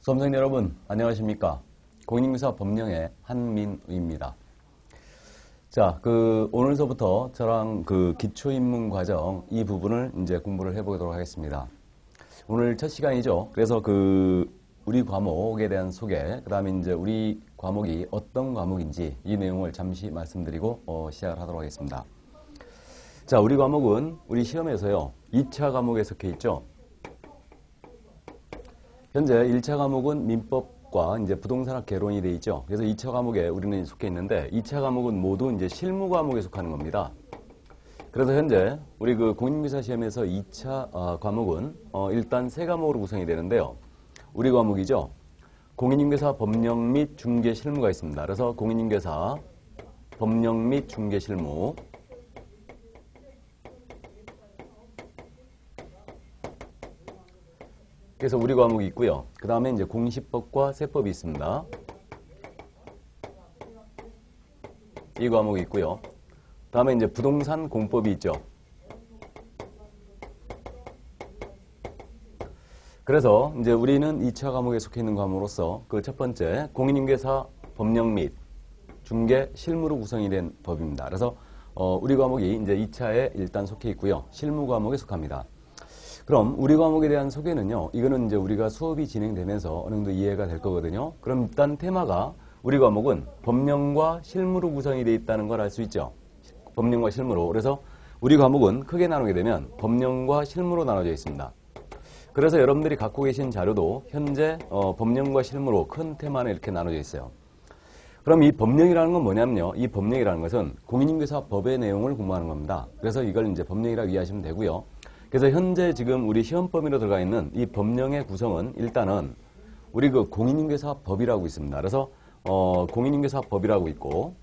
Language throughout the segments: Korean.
수험생 여러분, 안녕하십니까? 공인중개사 법령의 한민우입니다. 자, 오늘서부터 저랑 기초입문 과정 이 부분을 이제 공부를 해보도록 하겠습니다. 오늘 첫 시간이죠. 그래서 우리 과목에 대한 소개, 그 다음에 이제 우리 과목이 어떤 과목인지 이 내용을 잠시 말씀드리고 시작을 하도록 하겠습니다. 자, 우리 과목은 우리 시험에서요, 2차 과목에 속해 있죠. 현재 1차 과목은 민법과 이제 부동산학 개론이 되어 있죠. 그래서 2차 과목에 우리는 속해 있는데 2차 과목은 모두 이제 실무 과목에 속하는 겁니다. 그래서 현재 우리 공인중개사 시험에서 2차 과목은 일단 세 과목으로 구성이 되는데요. 우리 과목이죠. 공인중개사 법령 및 중개 실무가 있습니다. 그래서 공인중개사 법령 및 중개 실무, 그래서 우리 과목이 있고요. 그 다음에 이제 공시법과 세법이 있습니다. 이 과목이 있고요. 다음에 이제 부동산 공법이 있죠. 그래서 이제 우리는 2차 과목에 속해 있는 과목으로서 그 첫 번째 공인중개사 법령 및 중개 실무로 구성이 된 법입니다. 그래서 우리 과목이 이제 2차에 일단 속해 있고요. 실무 과목에 속합니다. 그럼 우리 과목에 대한 소개는요, 이거는 이제 우리가 수업이 진행되면서 어느 정도 이해가 될 거거든요. 그럼 일단 테마가 우리 과목은 법령과 실무로 구성이 되어 있다는 걸 알 수 있죠. 법령과 실무로. 그래서 우리 과목은 크게 나누게 되면 법령과 실무로 나눠져 있습니다. 그래서 여러분들이 갖고 계신 자료도 현재 법령과 실무로 큰 테마는 이렇게 나눠져 있어요. 그럼 이 법령이라는 건 뭐냐면요. 이 법령이라는 것은 공인중개사 법의 내용을 공부하는 겁니다. 그래서 이걸 이제 법령이라고 이해하시면 되고요. 그래서 현재 지금 우리 시험 범위로 들어가 있는 이 법령의 구성은 일단은 우리 공인중개사 법이라고 있습니다. 그래서 공인중개사 법이라고 있고,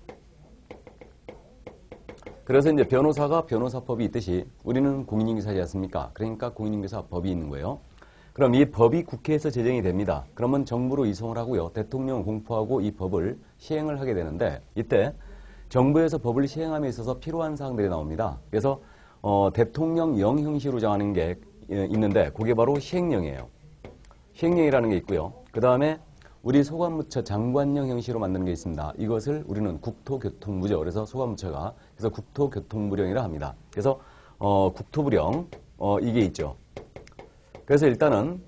그래서 이제 변호사가 변호사법이 있듯이 우리는 공인중개사지 않습니까? 그러니까 공인중개사 법이 있는 거예요. 그럼 이 법이 국회에서 제정이 됩니다. 그러면 정부로 이송을 하고요. 대통령 공포하고 이 법을 시행을 하게 되는데, 이때 정부에서 법을 시행함에 있어서 필요한 사항들이 나옵니다. 그래서 대통령령 형식으로 정하는 게 있는데 그게 바로 시행령이에요. 시행령이라는 게 있고요. 그 다음에 우리 소관부처 장관령 형식으로 만드는 게 있습니다. 이것을 우리는 국토교통부죠. 그래서 소관부처가 그래서 국토교통부령이라 합니다. 그래서 국토부령 이게 있죠. 그래서 일단은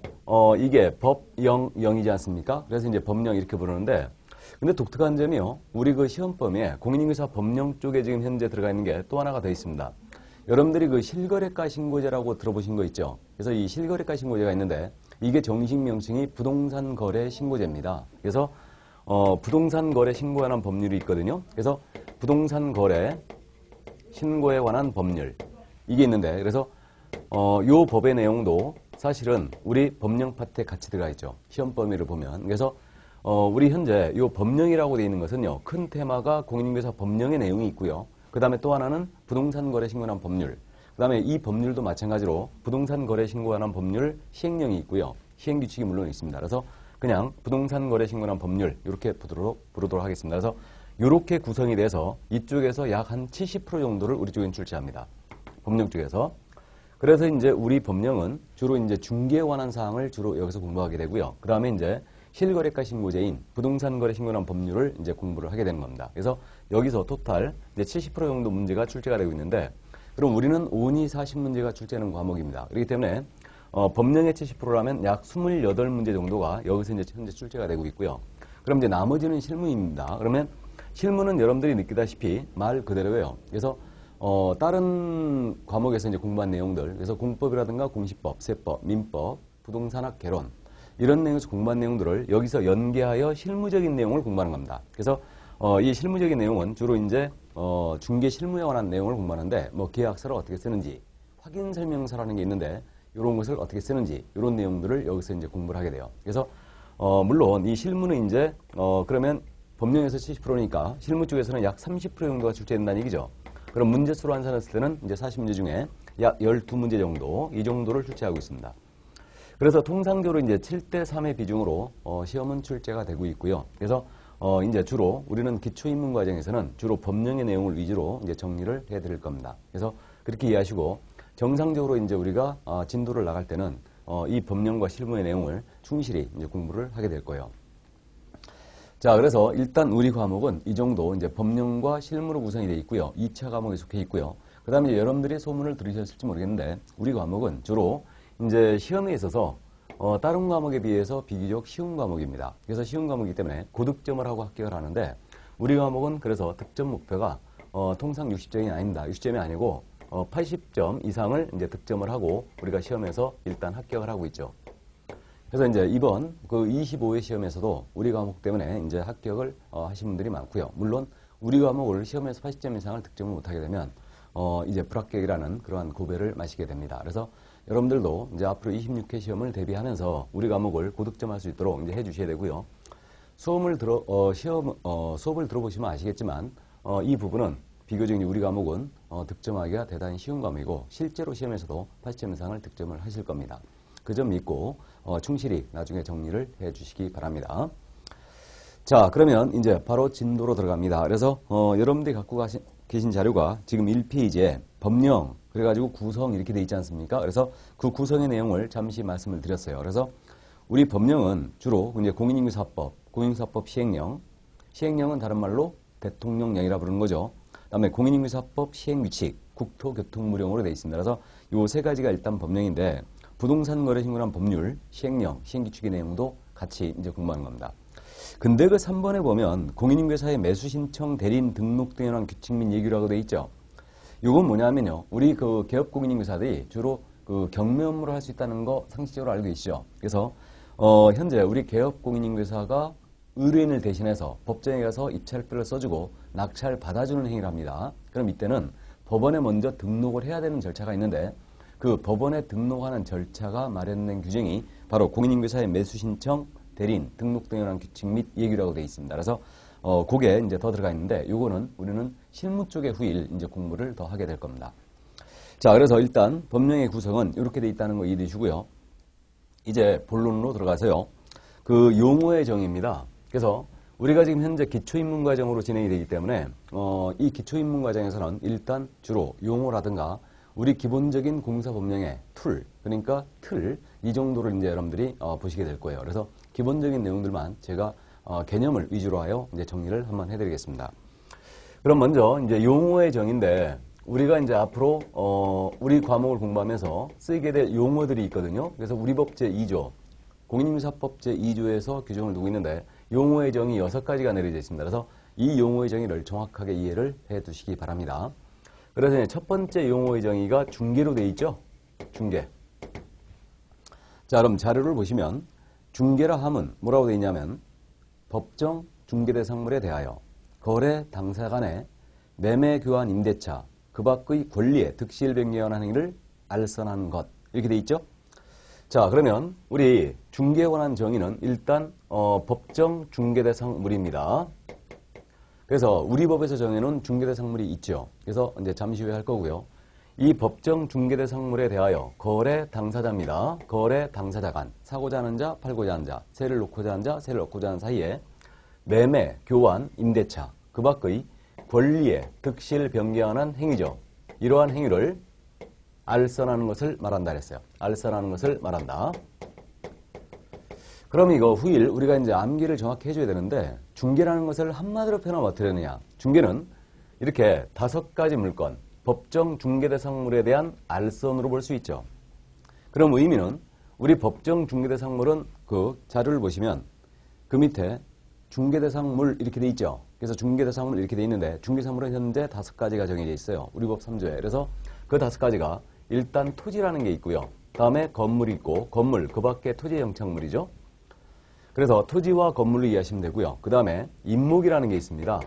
이게 법령이지 않습니까? 그래서 이제 법령 이렇게 부르는데, 근데 독특한 점이요. 우리 시험 범위에 공인중개사 법령 쪽에 지금 현재 들어가 있는 게 또 하나가 더 있습니다. 여러분들이 실거래가 신고제라고 들어보신 거 있죠? 그래서 이 실거래가 신고제가 있는데 이게 정식 명칭이 부동산 거래 신고제입니다. 그래서 부동산 거래 신고에 관한 법률이 있거든요. 그래서 부동산 거래 신고에 관한 법률 이게 있는데, 그래서 요 법의 내용도 사실은 우리 법령 파트에 같이 들어가 있죠. 시험 범위를 보면. 그래서 우리 현재 요 법령이라고 되어 있는 것은요, 큰 테마가 공인중개사 법령의 내용이 있고요. 그 다음에 또 하나는 부동산 거래 신고에 관한 법률. 그 다음에 이 법률도 마찬가지로 부동산 거래 신고에 관한 법률 시행령이 있고요. 시행규칙이 물론 있습니다. 그래서 그냥 부동산 거래 신고에 관한 법률 이렇게 부르도록 하겠습니다. 그래서 이렇게 구성이 돼서 이쪽에서 약 한 70% 정도를 우리 쪽엔 출제합니다. 법령 쪽에서. 그래서 이제 우리 법령은 주로 이제 중개에 관한 사항을 주로 여기서 공부하게 되고요. 그 다음에 이제 실거래가 신고제인 부동산 거래 신고에 관한 법률을 이제 공부를 하게 되는 겁니다. 그래서 여기서 토탈 이제 70% 정도 문제가 출제가 되고 있는데, 그럼 우리는 5니 40문제가 출제하는 과목입니다. 그렇기 때문에 법령의 70%라면 약 28문제 정도가 여기서 이제 현재 출제가 되고 있고요. 그럼 이제 나머지는 실무입니다. 그러면 실무는 여러분들이 느끼다시피 말 그대로예요. 그래서 다른 과목에서 이제 공부한 내용들, 그래서 공법이라든가 공시법, 세법, 민법, 부동산학 개론 이런 내용에서 공부한 내용들을 여기서 연계하여 실무적인 내용을 공부하는 겁니다. 그래서 이 실무적인 내용은 주로 이제 중개 실무에 관한 내용을 공부하는데, 뭐 계약서를 어떻게 쓰는지, 확인 설명서라는 게 있는데 이런 것을 어떻게 쓰는지 이런 내용들을 여기서 이제 공부를 하게 돼요. 그래서 물론 이 실무는 이제 그러면 법령에서 70%니까 실무 쪽에서는 약 30% 정도가 출제된다는 얘기죠. 그럼 문제수로 환산했을 때는 이제 40문제 중에 약 12문제 정도 이 정도를 출제하고 있습니다. 그래서 통상적으로 이제 7대3의 비중으로 시험은 출제가 되고 있고요. 그래서 이제 주로 우리는 기초입문 과정에서는 주로 법령의 내용을 위주로 이제 정리를 해드릴 겁니다. 그래서 그렇게 이해하시고 정상적으로 이제 우리가 진도를 나갈 때는 이 법령과 실무의 내용을 충실히 이제 공부를 하게 될 거예요. 자, 그래서 일단 우리 과목은 이 정도 이제 법령과 실무로 구성이 되어 있고요. 2차 과목에 속해 있고요. 그 다음에 이제 여러분들이 소문을 들으셨을지 모르겠는데, 우리 과목은 주로 이제 시험에 있어서 다른 과목에 비해서 비교적 쉬운 과목입니다. 그래서 쉬운 과목이기 때문에 고득점을 하고 합격을 하는데, 우리 과목은 그래서 득점 목표가 통상 60점이 아닙니다. 60점이 아니고 80점 이상을 이제 득점을 하고 우리가 시험에서 일단 합격을 하고 있죠. 그래서 이제 이번 그 25회 시험에서도 우리 과목 때문에 이제 합격을 하신 분들이 많고요. 물론 우리 과목을 시험에서 80점 이상을 득점을 못하게 되면 이제 불합격이라는 그러한 고배를 마시게 됩니다. 그래서 여러분들도 이제 앞으로 26회 시험을 대비하면서 우리 과목을 고득점할 수 있도록 이제 해주셔야 되고요. 수업을 들어보시면 아시겠지만 이 부분은 비교적 우리 과목은 득점하기가 대단히 쉬운 과목이고 실제로 시험에서도 80점 이상을 득점을 하실 겁니다. 그 점 믿고 충실히 나중에 정리를 해 주시기 바랍니다. 자, 그러면 이제 바로 진도로 들어갑니다. 그래서 여러분들이 갖고 계신 자료가 지금 1페이지에 법령, 그래가지고 구성 이렇게 돼 있지 않습니까? 그래서 그 구성의 내용을 잠시 말씀을 드렸어요. 그래서 우리 법령은 주로 이제 공인인증사법, 공인인증사법 시행령, 시행령은 다른 말로 대통령령이라 부르는 거죠. 그다음에 공인인증사법 시행규칙, 국토교통무령으로 되어 있습니다. 그래서 요 세 가지가 일단 법령인데 부동산 거래 신고란 법률, 시행령, 시행규칙의 내용도 같이 이제 공부하는 겁니다. 근데 그 3번에 보면 공인인증사의 매수 신청, 대리인 등록 등에 관한 규칙 및 예규라고 되어 있죠. 이건 뭐냐면요, 우리 그 개업 공인인증사들이 주로 그 경매 업무를 할 수 있다는 거 상식적으로 알고 계시죠. 그래서 현재 우리 개업 공인인증사가 의뢰인을 대신해서 법정에 가서 입찰표를 써주고 낙찰 받아주는 행위를 합니다. 그럼 이때는 법원에 먼저 등록을 해야 되는 절차가 있는데 그 법원에 등록하는 절차가 마련된 규정이 바로 공인인증사의 매수 신청, 대리인 등록 등에 관한 규칙 및 예규라고 되어 있습니다. 그래서 그게 이제 더 들어가 있는데 요거는 우리는 실무 쪽의 후일 이제 공부를 더 하게 될 겁니다. 자, 그래서 일단 법령의 구성은 이렇게 되어 있다는 거 이해해 주시고요. 이제 본론으로 들어가서요. 그 용어의 정의입니다. 그래서 우리가 지금 현재 기초입문과정으로 진행이 되기 때문에 이 기초입문과정에서는 일단 주로 용어라든가 우리 기본적인 공사법령의 툴, 그러니까 틀, 이 정도를 이제 여러분들이 보시게 될 거예요. 그래서 기본적인 내용들만 제가 개념을 위주로 하여 이제 정리를 한번 해드리겠습니다. 그럼 먼저 이제 용어의 정의인데 우리가 이제 앞으로 우리 과목을 공부하면서 쓰게 될 용어들이 있거든요. 그래서 우리 법 제2조, 공인인증사법 제2조에서 규정을 두고 있는데 용어의 정의 6가지가 내려져 있습니다. 그래서 이 용어의 정의를 정확하게 이해를 해 두시기 바랍니다. 그래서 첫 번째 용어의 정의가 중개로 되어 있죠. 중개. 자, 그럼 자료를 보시면 중개라 함은 뭐라고 되어 있냐면 법정 중개대상물에 대하여 거래 당사 간의 매매 교환 임대차 그 밖의 권리의 득실 변경하는 행위를 알선하는 것 이렇게 되어 있죠. 자, 그러면 우리 중개에 관한 정의는 일단 법정 중개대상물입니다. 그래서 우리 법에서 정해놓은 중개대상물이 있죠. 그래서 이제 잠시 후에 할 거고요. 이 법정 중개대상물에 대하여 거래 당사자입니다. 거래 당사자 간, 사고자 하는 자, 팔고자 하는 자, 세를 놓고자 하는 자, 세를 얻고자 하는 사이에 매매, 교환, 임대차, 그 밖의 권리의 득실 변경하는 행위죠. 이러한 행위를 알선하는 것을 말한다 그랬어요. 알선하는 것을 말한다. 그럼 이거 후일 우리가 이제 암기를 정확히 해줘야 되는데 중개라는 것을 한마디로 표현하면 어떻게 되느냐. 중개는 이렇게 5가지 물건, 법정 중개대상물에 대한 알선으로 볼 수 있죠. 그럼 의미는 우리 법정 중개대상물은 그 자료를 보시면 그 밑에 중개대상물 이렇게 돼 있죠. 그래서 중개대상물 이렇게 돼 있는데 중개대상물은 현재 5가지가 정해져 있어요. 우리 법 3조에. 그래서 그 5가지가 일단 토지라는 게 있고요. 다음에 건물이 있고 건물 그 밖에 토지의 영착물이죠. 그래서 토지와 건물로 이해하시면 되고요. 그 다음에 임목이라는 게 있습니다.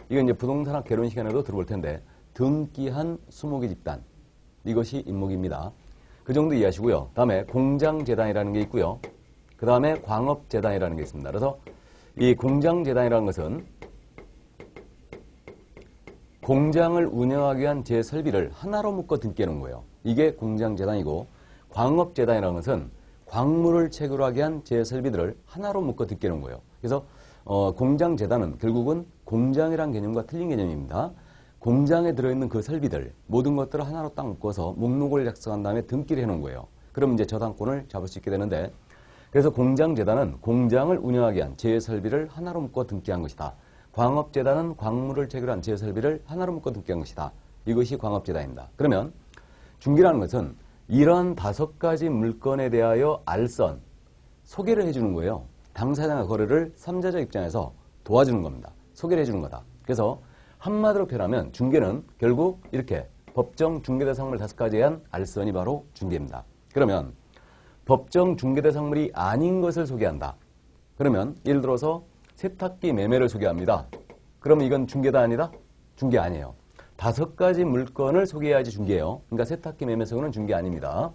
이건 이제 부동산학 개론 시간에도 들어볼 텐데 등기한 수목의 집단 이것이 임목입니다. 그 정도 이해하시고요. 다음에 공장재단이라는 게 있고요. 그 다음에 광업재단이라는 게 있습니다. 그래서 이 공장재단이라는 것은 공장을 운영하기 위한 제설비를 하나로 묶어 등기해 놓은 거예요. 이게 공장재단이고 광업재단이라는 것은 광물을 채굴하기 위한 제설비들을 하나로 묶어 등기해 놓은 거예요. 그래서 공장재단은 결국은 공장이란 개념과 틀린 개념입니다. 공장에 들어있는 그 설비들 모든 것들을 하나로 딱 묶어서 목록을 작성한 다음에 등기를 해놓은 거예요. 그럼 이제 저당권을 잡을 수 있게 되는데, 그래서 공장재단은 공장을 운영하기 위한 제설비를 하나로 묶어 등기한 것이다. 광업재단은 광물을 체결한 제설비를 하나로 묶어 등기한 것이다. 이것이 광업재단입니다. 그러면 중개라는 것은 이런 5가지 물건에 대하여 알선, 소개를 해주는 거예요. 당사자가 거래를 3자적 입장에서 도와주는 겁니다. 소개를 해주는 거다. 그래서 한마디로 표현하면 중개는 결국 이렇게 법정 중개대상물 5가지에 대한 알선이 바로 중개입니다. 그러면 법정 중개대상물이 아닌 것을 소개한다. 그러면 예를 들어서 세탁기 매매를 소개합니다. 그러면 이건 중개다 아니다? 중개 아니에요. 5가지 물건을 소개해야지 중개예요. 그러니까 세탁기 매매 소개는 중개 아닙니다.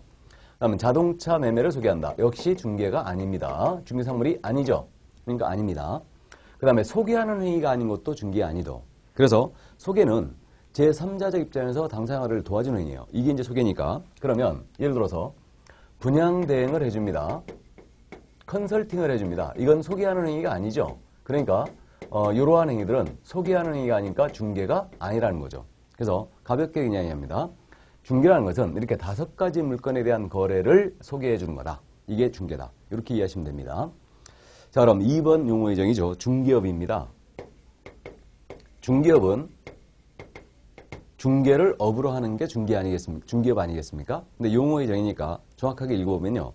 다음은 자동차 매매를 소개한다. 역시 중개가 아닙니다. 중개상물이 아니죠. 그러니까 아닙니다. 그 다음에 소개하는 행위가 아닌 것도 중개 아니도. 그래서 소개는 제3자적 입장에서 당사자를 도와주는 행위예요. 이게 이제 소개니까. 그러면 예를 들어서 분양 대행을 해줍니다. 컨설팅을 해줍니다. 이건 소개하는 행위가 아니죠. 그러니까 이러한 행위들은 소개하는 행위가 아니니까 중개가 아니라는 거죠. 그래서 가볍게 그냥 이해합니다. 중개라는 것은 이렇게 5가지 물건에 대한 거래를 소개해 주는 거다. 이게 중개다. 이렇게 이해하시면 됩니다. 자, 그럼 2번 용어의 정의죠. 중개업입니다. 중개업은 중개를 업으로 하는 게 중개 아니겠습니까? 중개업 아니겠습니까? 근데 용어의 정의니까 정확하게 읽어보면요.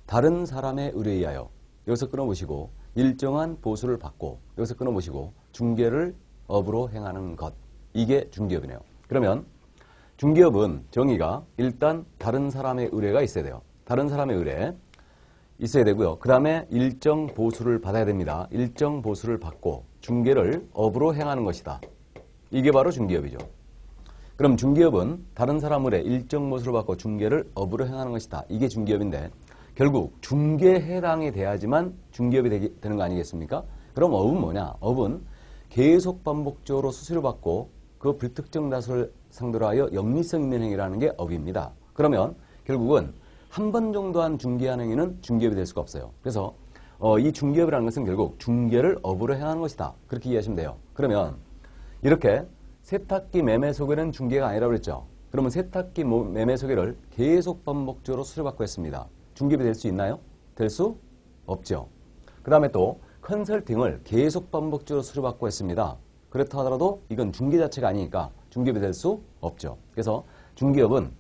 다른 사람의 의뢰에 의하여 여기서 끊어보시고 일정한 보수를 받고 여기서 끊어보시고 중개를 업으로 행하는 것. 이게 중개업이네요. 그러면 중개업은 정의가 일단 다른 사람의 의뢰가 있어야 돼요. 다른 사람의 의뢰 있어야 되고요. 그 다음에 일정 보수를 받아야 됩니다. 일정 보수를 받고 중개를 업으로 행하는 것이다. 이게 바로 중개업이죠. 그럼 중개업은 다른 사람 의뢰 일정 보수를 받고 중개를 업으로 행하는 것이다. 이게 중개업인데 결국 중개에 해당이 돼야지만 중개업이 되는 거 아니겠습니까? 그럼 업은 뭐냐? 업은 계속 반복적으로 수수료 받고 그 불특정 다수를 상대로 하여 영리성 있는 행위라는 게 업입니다. 그러면 결국은 한 번 정도 한 중개한 행위는 중개업이 될 수가 없어요. 그래서 이 중개업이라는 것은 결국 중개를 업으로 행하는 것이다. 그렇게 이해하시면 돼요. 그러면 이렇게 세탁기 매매 소개는 중개가 아니라고 그랬죠. 그러면 세탁기 매매 소개를 계속 반복적으로 수수료받고 했습니다. 중개업이 될 수 있나요? 될 수 없죠. 그 다음에 또 컨설팅을 계속 반복적으로 수수료받고 했습니다. 그렇다 하더라도 이건 중개 자체가 아니니까 중개업이 될 수 없죠. 그래서 중개업은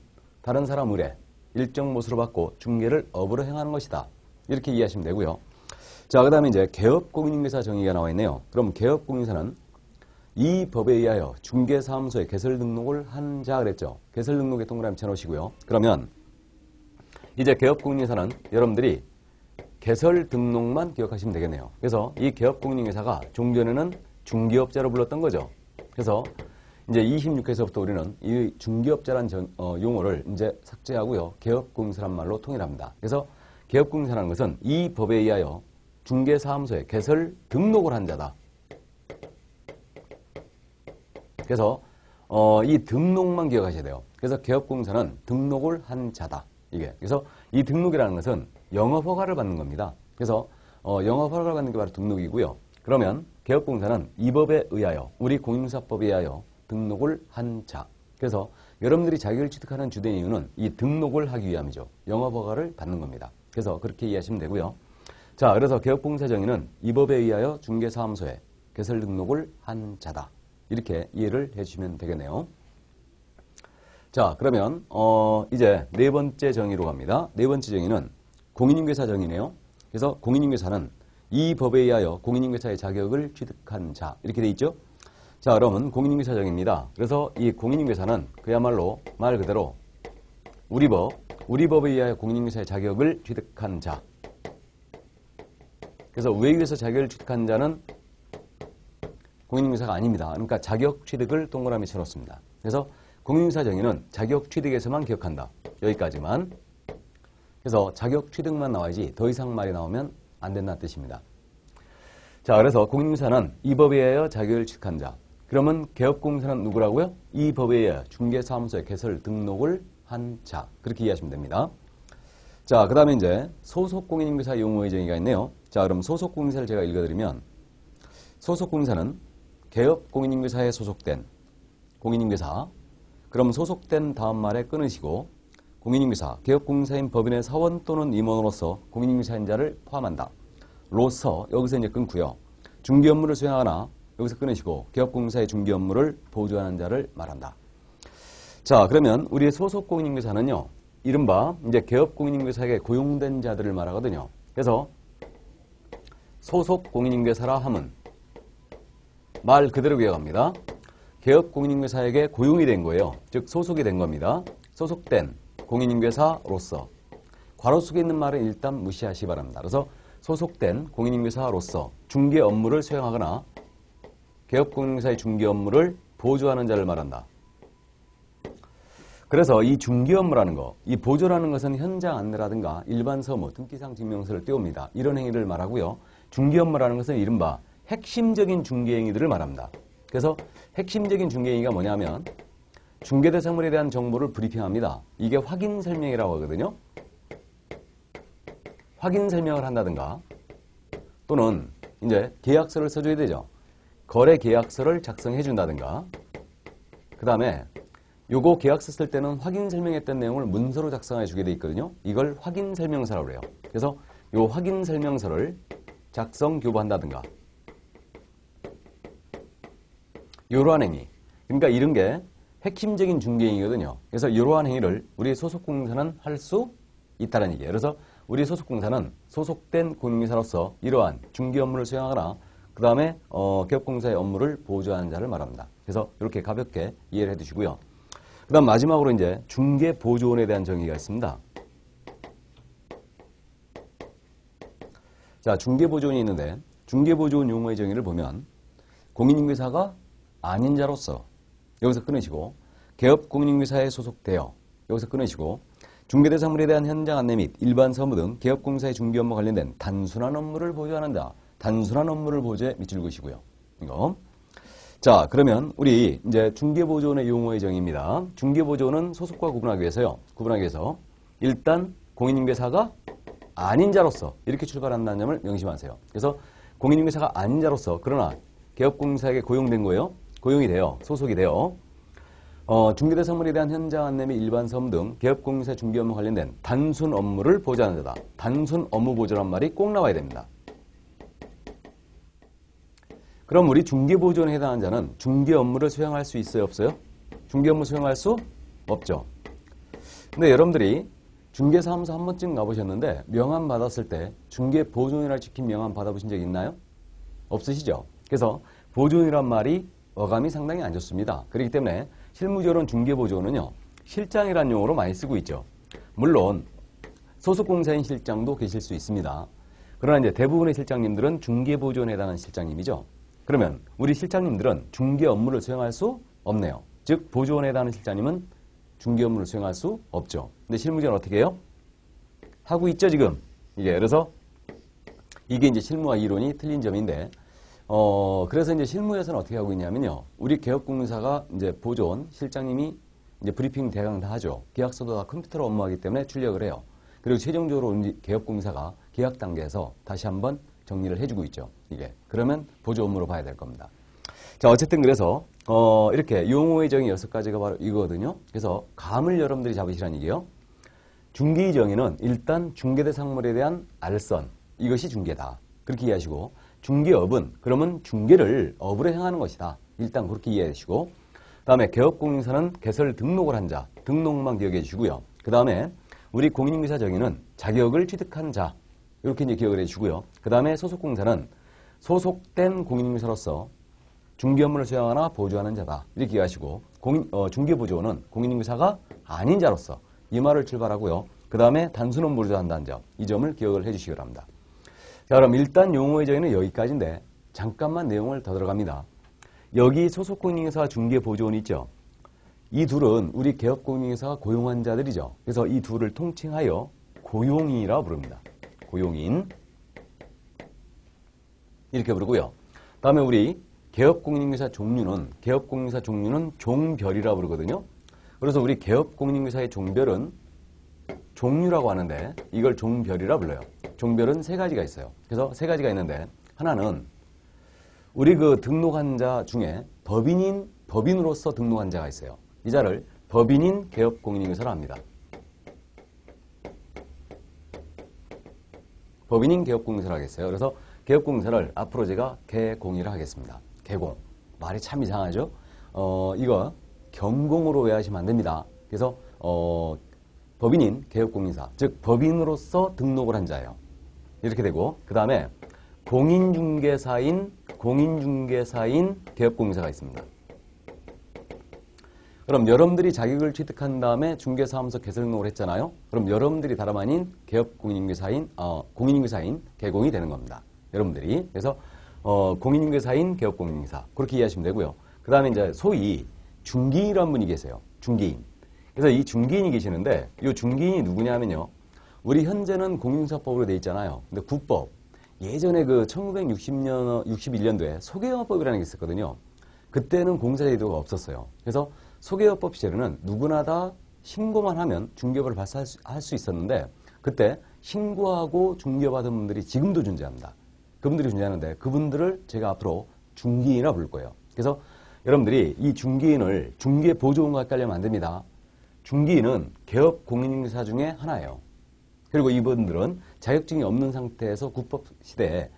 다른 사람 의뢰 일정 보수를 받고 중개를 업으로 행하는 것이다. 이렇게 이해하시면 되고요. 자, 그 다음에 이제 개업공인중개사 정의가 나와 있네요. 그럼 개업공인중개사는 이 법에 의하여 중개사무소에 개설 등록을 한 자 그랬죠. 개설 등록에 동그라미 쳐놓으시고요. 그러면 이제 개업공인중개사는 여러분들이 개설 등록만 기억하시면 되겠네요. 그래서 이 개업공인중개사가 종전에는 중개업자로 불렀던 거죠. 그래서 이제 26회에서부터 우리는 이 중개업자란 용어를 이제 삭제하고요. 개업공인사란 말로 통일합니다. 그래서 개업공인사라는 것은 이 법에 의하여 중개사무소에 개설 등록을 한 자다. 그래서 이 등록만 기억하셔야 돼요. 그래서 개업공인사는 등록을 한 자다. 이게. 그래서 이 등록이라는 것은 영업허가를 받는 겁니다. 그래서 영업허가를 받는 게 바로 등록이고요. 그러면 개업공인사는 이 법에 의하여 우리 공인중개사법에 의하여 등록을 한 자. 그래서 여러분들이 자격을 취득하는 주된 이유는 이 등록을 하기 위함이죠. 영업허가를 받는 겁니다. 그래서 그렇게 이해하시면 되고요. 자, 그래서 개업공인사 정의는 이 법에 의하여 중개사무소에 개설 등록을 한 자다. 이렇게 이해를 해주시면 되겠네요. 자, 그러면 이제 네 번째 정의로 갑니다. 네 번째 정의는 공인중개사 정의네요. 그래서 공인중개사는 이 법에 의하여 공인중개사의 자격을 취득한 자. 이렇게 돼 있죠. 자, 그러면 공인중개사 정의입니다. 그래서 이 공인중개사는 그야말로 말 그대로 우리 법에 의하여 공인중개사의 자격을 취득한 자. 그래서 왜 위해서 자격을 취득한 자는 공인중개사가 아닙니다. 그러니까 자격 취득을 동그라미 쳐놓습니다. 그래서 공인중개사 정의는 자격 취득에서만 기억한다. 여기까지만. 그래서 자격 취득만 나와야지 더 이상 말이 나오면 안 된다는 뜻입니다. 자, 그래서 공인중개사는 이 법에 의하여 자격을 취득한 자. 그러면 개업공인사는 누구라고요? 이 법에 의하여 중개사무소에 개설 등록을 한 자. 그렇게 이해하시면 됩니다. 자, 그 다음에 이제 소속공인중개사 용어의 정의가 있네요. 자, 그럼 소속공인사를 제가 읽어드리면 소속공인사는 개업공인중개사에 소속된 공인중개사. 그럼 소속된 다음 말에 끊으시고 공인인증사, 개업공인사인 법인의 사원 또는 임원으로서 공인인증사인 자를 포함한다. 로서, 여기서 이제 끊고요. 중개 업무를 수행하거나, 여기서 끊으시고, 개업공인사의 중개 업무를 보조하는 자를 말한다. 자, 그러면 우리의 소속 공인인증사는요, 이른바 이제 개업공인인증사에게 고용된 자들을 말하거든요. 그래서 소속 공인인증사라 함은 말 그대로 기억합니다. 개업공인인증사에게 고용이 된 거예요. 즉 소속이 된 겁니다. 소속된 공인인증사로서. 괄호 속에 있는 말은 일단 무시하시기 바랍니다. 그래서 소속된 공인인증사로서 중개 업무를 수행하거나 개업공인인증사의 중개 업무를 보조하는 자를 말한다. 그래서 이 중개 업무라는 거, 이 보조라는 것은 현장 안내라든가 일반 서무, 등기상 증명서를 띄웁니다. 이런 행위를 말하고요. 중개 업무라는 것은 이른바 핵심적인 중개 행위들을 말합니다. 그래서 핵심적인 중개 행위가 뭐냐면 중개 대상물에 대한 정보를 브리핑합니다. 이게 확인 설명이라고 하거든요. 확인 설명을 한다든가 또는 이제 계약서를 써줘야 되죠. 거래 계약서를 작성해 준다든가 그 다음에 요거 계약서 쓸 때는 확인 설명했던 내용을 문서로 작성해 주게 돼 있거든요. 이걸 확인 설명서라고 그래요. 그래서 요 확인 설명서를 작성 교부한다든가 이러한 행위. 그러니까 이런 게 핵심적인 중개 행위거든요. 그래서 이러한 행위를 우리 소속공사는 할 수 있다는 얘기예요. 그래서 우리 소속공사는 소속된 공인사로서 이러한 중개 업무를 수행하거나 그 다음에 개업공사의 업무를 보조하는 자를 말합니다. 그래서 이렇게 가볍게 이해를 해두시고요. 그 다음 마지막으로 이제 중개보조원에 대한 정의가 있습니다. 자, 중개보조원이 있는데 중개보조원 용어의 정의를 보면 공인인증사가 아닌 자로서 여기서 끊으시고 개업공인인증사에 소속되어 여기서 끊으시고 중개대상물에 대한 현장 안내 및 일반 서무 등 개업공사의 중개 업무 관련된 단순한 업무를 보조하는 자, 단순한 업무를 보조에 밑줄 그으시고요. 이거. 자, 그러면 우리 이제 중개보조원의 용어의 정의입니다. 중개보조원은 소속과 구분하기 위해서 일단 공인인증사가 아닌 자로서 이렇게 출발한다는 점을 명심하세요. 그래서 공인인증사가 아닌 자로서 그러나 개업공사에게 고용된 거예요. 고용이 돼요. 소속이 돼요. 중개대상물에 대한 현장 안내 및 일반 서무 등 개업공사 중개 업무 관련된 단순 업무를 보조하는 자다. 단순 업무 보조란 말이 꼭 나와야 됩니다. 그럼 우리 중개보조원에 해당하는 자는 중개 업무를 수행할 수 있어요? 없어요? 중개 업무 수행할 수 없죠. 근데 여러분들이 중개사무소 한 번쯤 가보셨는데 명함 받았을 때 중개보조원이라 찍힌 명함 받아보신 적 있나요? 없으시죠? 그래서 보조원이란 말이 어감이 상당히 안 좋습니다. 그렇기 때문에 실무적으로는 중개보조원은요. 실장이라는 용어로 많이 쓰고 있죠. 물론 소속공사인 실장도 계실 수 있습니다. 그러나 이제 대부분의 실장님들은 중개보조원에 해당하는 실장님이죠. 그러면 우리 실장님들은 중개 업무를 수행할 수 없네요. 즉 보조원에 해당하는 실장님은 중개 업무를 수행할 수 없죠. 근데 실무적으로 어떻게 해요? 하고 있죠 지금. 그래서 이게 이제 실무와 이론이 틀린 점인데 그래서 이제 실무에서는 어떻게 하고 있냐면요. 우리 개업공사가 이제 보조원 실장님이 이제 브리핑 대강 다 하죠. 계약서도 다 컴퓨터로 업무하기 때문에 출력을 해요. 그리고 최종적으로 우리 개업공사가 계약 단계에서 다시 한번 정리를 해주고 있죠. 이게 그러면 보조 업무로 봐야 될 겁니다. 자, 어쨌든 그래서 이렇게 용어의 정의 6가지가 바로 이거거든요. 그래서 감을 여러분들이 잡으시라는 얘기예요. 중개의 정의는 일단 중개대상물에 대한 알선, 이것이 중개다. 그렇게 이해하시고 중개업은 그러면 중개를 업으로 행하는 것이다. 일단 그렇게 이해하시고 그 다음에 개업공인사는 개설 등록을 한 자, 등록만 기억해 주시고요. 그 다음에 우리 공인인증사 정의는 자격을 취득한 자, 이렇게 이제 기억을 해주시고요. 그 다음에 소속공사는 소속된 공인인증사로서 중개 업무를 수행하거나 보조하는 자다. 이렇게 기억하시고 중개보조원은 공인인증사가 아닌 자로서 이 말을 출발하고요. 그 다음에 단순 업무를 보조한다는 점, 이 점을 기억을 해주시기 바랍니다. 자, 그럼 일단 용어의 정의는 여기까지인데 잠깐만 내용을 더 들어갑니다. 여기 소속공인인증사와 중개보조원이 있죠. 이 둘은 우리 개업공인인증사가 고용한 자들이죠. 그래서 이 둘을 통칭하여 고용인이라고 부릅니다. 고용인 이렇게 부르고요. 다음에 우리 개업공인인증사 종류는 종별이라고 부르거든요. 그래서 우리 개업공인인증사의 종별은 종류라고 하는데 이걸 종별이라 불러요. 종별은 3가지가 있어요. 그래서 3가지가 있는데 하나는 우리 그 등록한 자 중에 법인으로서 등록한 자가 있어요. 이 자를 법인인 개업공인인증사라 합니다. 법인인 개업공인사를 하겠어요. 그래서 개업공인사를 앞으로 제가 개공이라 하겠습니다. 개공. 말이 참 이상하죠? 이거 경공으로 외우시면 안 됩니다. 그래서 법인인 개업공인사, 즉 법인으로서 등록을 한 자예요. 이렇게 되고 그 다음에 공인중개사인 개업공인사가 있습니다. 그럼 여러분들이 자격을 취득한 다음에 중개사무소 개설 등록을 했잖아요. 그럼 여러분들이 다름 아닌 공인중개사인 개공이 되는 겁니다. 여러분들이. 그래서 공인중개사인 개업공인사 그렇게 이해하시면 되고요. 그 다음에 이제 소위 중개인이라는 분이 계세요. 중개인. 그래서 이 중개인이 계시는데 이 중개인이 누구냐면요. 우리 현재는 공인중개사법으로 되어 있잖아요. 근데 국법 예전에 그 1961년도에 소개업법이라는 게 있었거든요. 그때는 공사제도가 없었어요. 그래서 소개업법 시절에는 누구나 다 신고만 하면 중개업을 발사할 수 있었는데 그때 신고하고 중개받은 분들이 지금도 존재합니다. 그분들이 존재하는데 그분들을 제가 앞으로 중개인이라 부를 거예요. 그래서 여러분들이 이 중개인을 중개보조원과 헷갈리면 안 됩니다. 중개인은 개업 공인중개사 중에 하나예요. 그리고 이분들은 자격증이 없는 상태에서 국법 시대에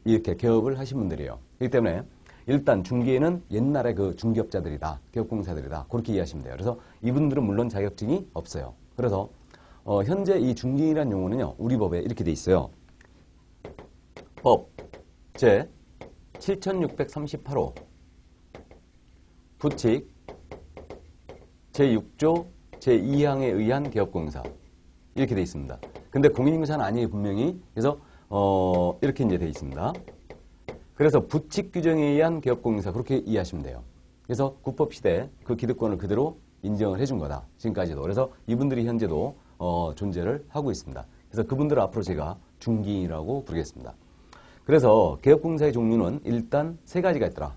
이렇게 개업을 하신 분들이에요. 그렇기 때문에 일단 중개인은 옛날에 그 중개업자들이다, 개업공사들이다 그렇게 이해하시면 돼요. 그래서 이분들은 물론 자격증이 없어요. 그래서 현재 이 중개인이라는 용어는요, 우리 법에 이렇게 돼 있어요. 법 제 7638호 부칙 제6조 제2항에 의한 개업공사 이렇게 돼 있습니다. 근데 공인중개사는 아니에요, 분명히. 그래서 이렇게 이제 돼 있습니다. 그래서 부칙 규정에 의한 개업공인사 그렇게 이해하시면 돼요. 그래서 국법시대에 그 기득권을 그대로 인정을 해준 거다. 지금까지도. 그래서 이분들이 현재도 존재를 하고 있습니다. 그래서 그분들을 앞으로 제가 중개인이라고 부르겠습니다. 그래서 개업공사의 종류는 일단 세 가지가 있더라.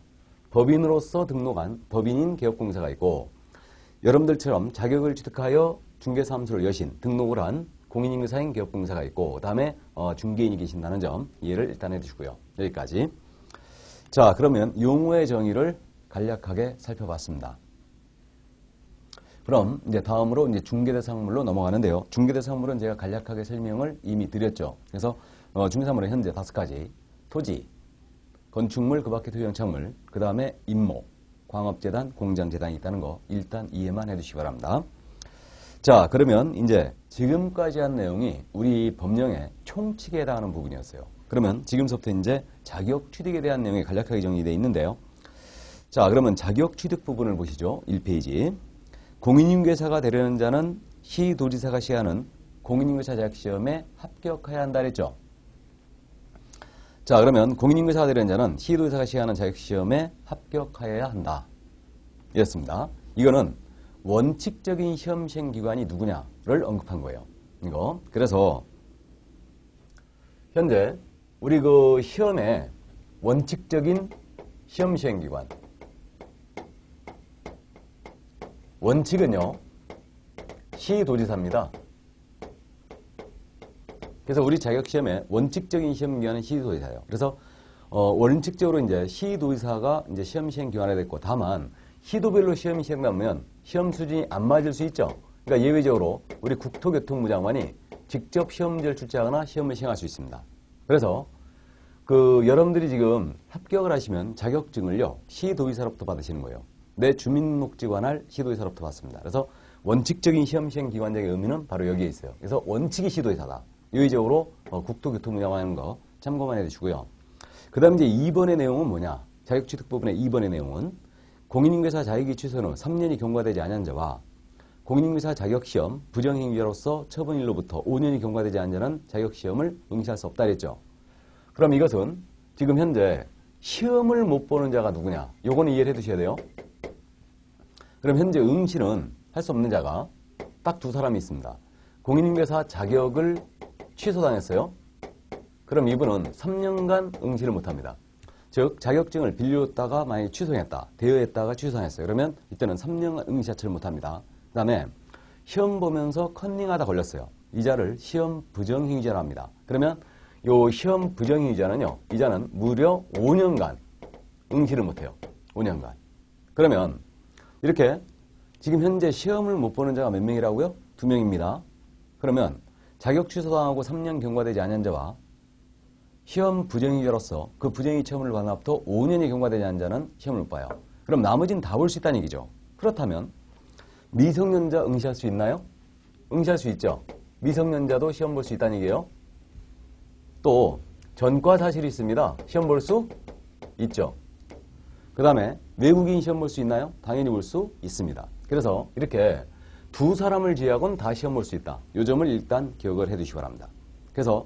법인으로서 등록한 법인인 개업공사가 있고 여러분들처럼 자격을 취득하여 중개사무소를 여신 등록을 한 공인중개사인 개업공사가 있고 그 다음에 중개인이 계신다는 점 이해를 일단 해두시고요. 여기까지. 자, 그러면 용어의 정의를 간략하게 살펴봤습니다. 그럼 이제 다음으로 이제 중개대상물로 넘어가는데요. 중개대상물은 제가 간략하게 설명을 이미 드렸죠. 그래서 중개사물은 현재 5가지. 토지, 건축물, 그 밖의 토지영창물, 그 다음에 임모, 광업재단, 공장재단이 있다는 거 일단 이해만 해두시기 바랍니다. 자, 그러면 이제 지금까지 한 내용이 우리 법령의 총칙에 해당하는 부분이었어요. 그러면 지금부터 이제 자격 취득에 대한 내용이 간략하게 정리되어 있는데요. 자, 그러면 자격 취득 부분을 보시죠. 1페이지. 공인중개사가 되려는 자는 시도지사가 시하는 공인중개사 자격시험에 합격해야 한다 그랬죠. 자, 그러면 공인중개사가 되려는 자는 시도지사가 시하는 자격시험에 합격하여야 한다. 이렇습니다. 이거는 원칙적인 시험 시행 기관이 누구냐를 언급한 거예요. 이거. 그래서 현재 우리 그 시험의 원칙적인 시험 시행 기관. 원칙은요, 시도지사입니다. 그래서 우리 자격시험의 원칙적인 시험 기관은 시도지사예요. 그래서 원칙적으로 이제 시도지사가 이제 시험 시행 기관이 됐고, 다만 시도별로 시험이 시행되면 시험 수준이 안 맞을 수 있죠. 그러니까 예외적으로 우리 국토교통부 장관이 직접 시험지를 출제하거나 시험을 시행할 수 있습니다. 그래서 여러분들이 지금 합격을 하시면 자격증을요, 시도지사로부터 받으시는 거예요. 내 주민등록지 관할 시도지사로부터 받습니다. 그래서 원칙적인 시험 시행 기관장의 의미는 바로 여기에 있어요. 그래서 원칙이 시도지사다. 예외적으로 국토교통부 장관 하는 거 참고만 해주시고요. 그 다음에 이제 2번의 내용은 뭐냐? 자격취득 부분의 2번의 내용은 공인중개사 자격이 취소한 후 3년이 경과되지 않은 자와 공인중개사 자격시험 부정행위자로서 처분일로부터 5년이 경과되지 않은 자는 자격시험을 응시할 수 없다 그랬죠. 그럼 이것은 지금 현재 시험을 못 보는 자가 누구냐? 요거는 이해를 해두셔야 돼요. 그럼 현재 응시는 할 수 없는 자가 딱 두 사람이 있습니다. 공인중개사 자격을 취소당했어요. 그럼 이분은 3년간 응시를 못합니다. 즉 자격증을 빌려줬다가 만약에 취소했다. 대여했다가 취소했어요. 그러면 이때는 3년간 응시 자체를 못합니다. 그 다음에 시험 보면서 컨닝하다 걸렸어요. 이 자를 시험 부정행위자라 합니다. 그러면 요 시험 부정행위자는요. 이 자는 무려 5년간 응시를 못해요. 5년간. 그러면 이렇게 지금 현재 시험을 못 보는 자가 몇 명이라고요? 2명입니다. 그러면 자격 취소당하고 3년 경과되지 않은 자와 시험 부정이자로서 그 부정이 시험을 받은 앞부터 5년이 경과되지 않은 자는 시험을 못 봐요. 그럼 나머지는 다 볼 수 있다는 얘기죠. 그렇다면 미성년자 응시할 수 있나요? 응시할 수 있죠. 미성년자도 시험 볼 수 있다는 얘기예요. 또 전과 사실이 있습니다. 시험 볼 수 있죠. 그 다음에 외국인 시험 볼 수 있나요? 당연히 볼 수 있습니다. 그래서 이렇게 두 사람을 제외하고는 다 시험 볼 수 있다. 이 점을 일단 기억을 해두시기 바랍니다. 그래서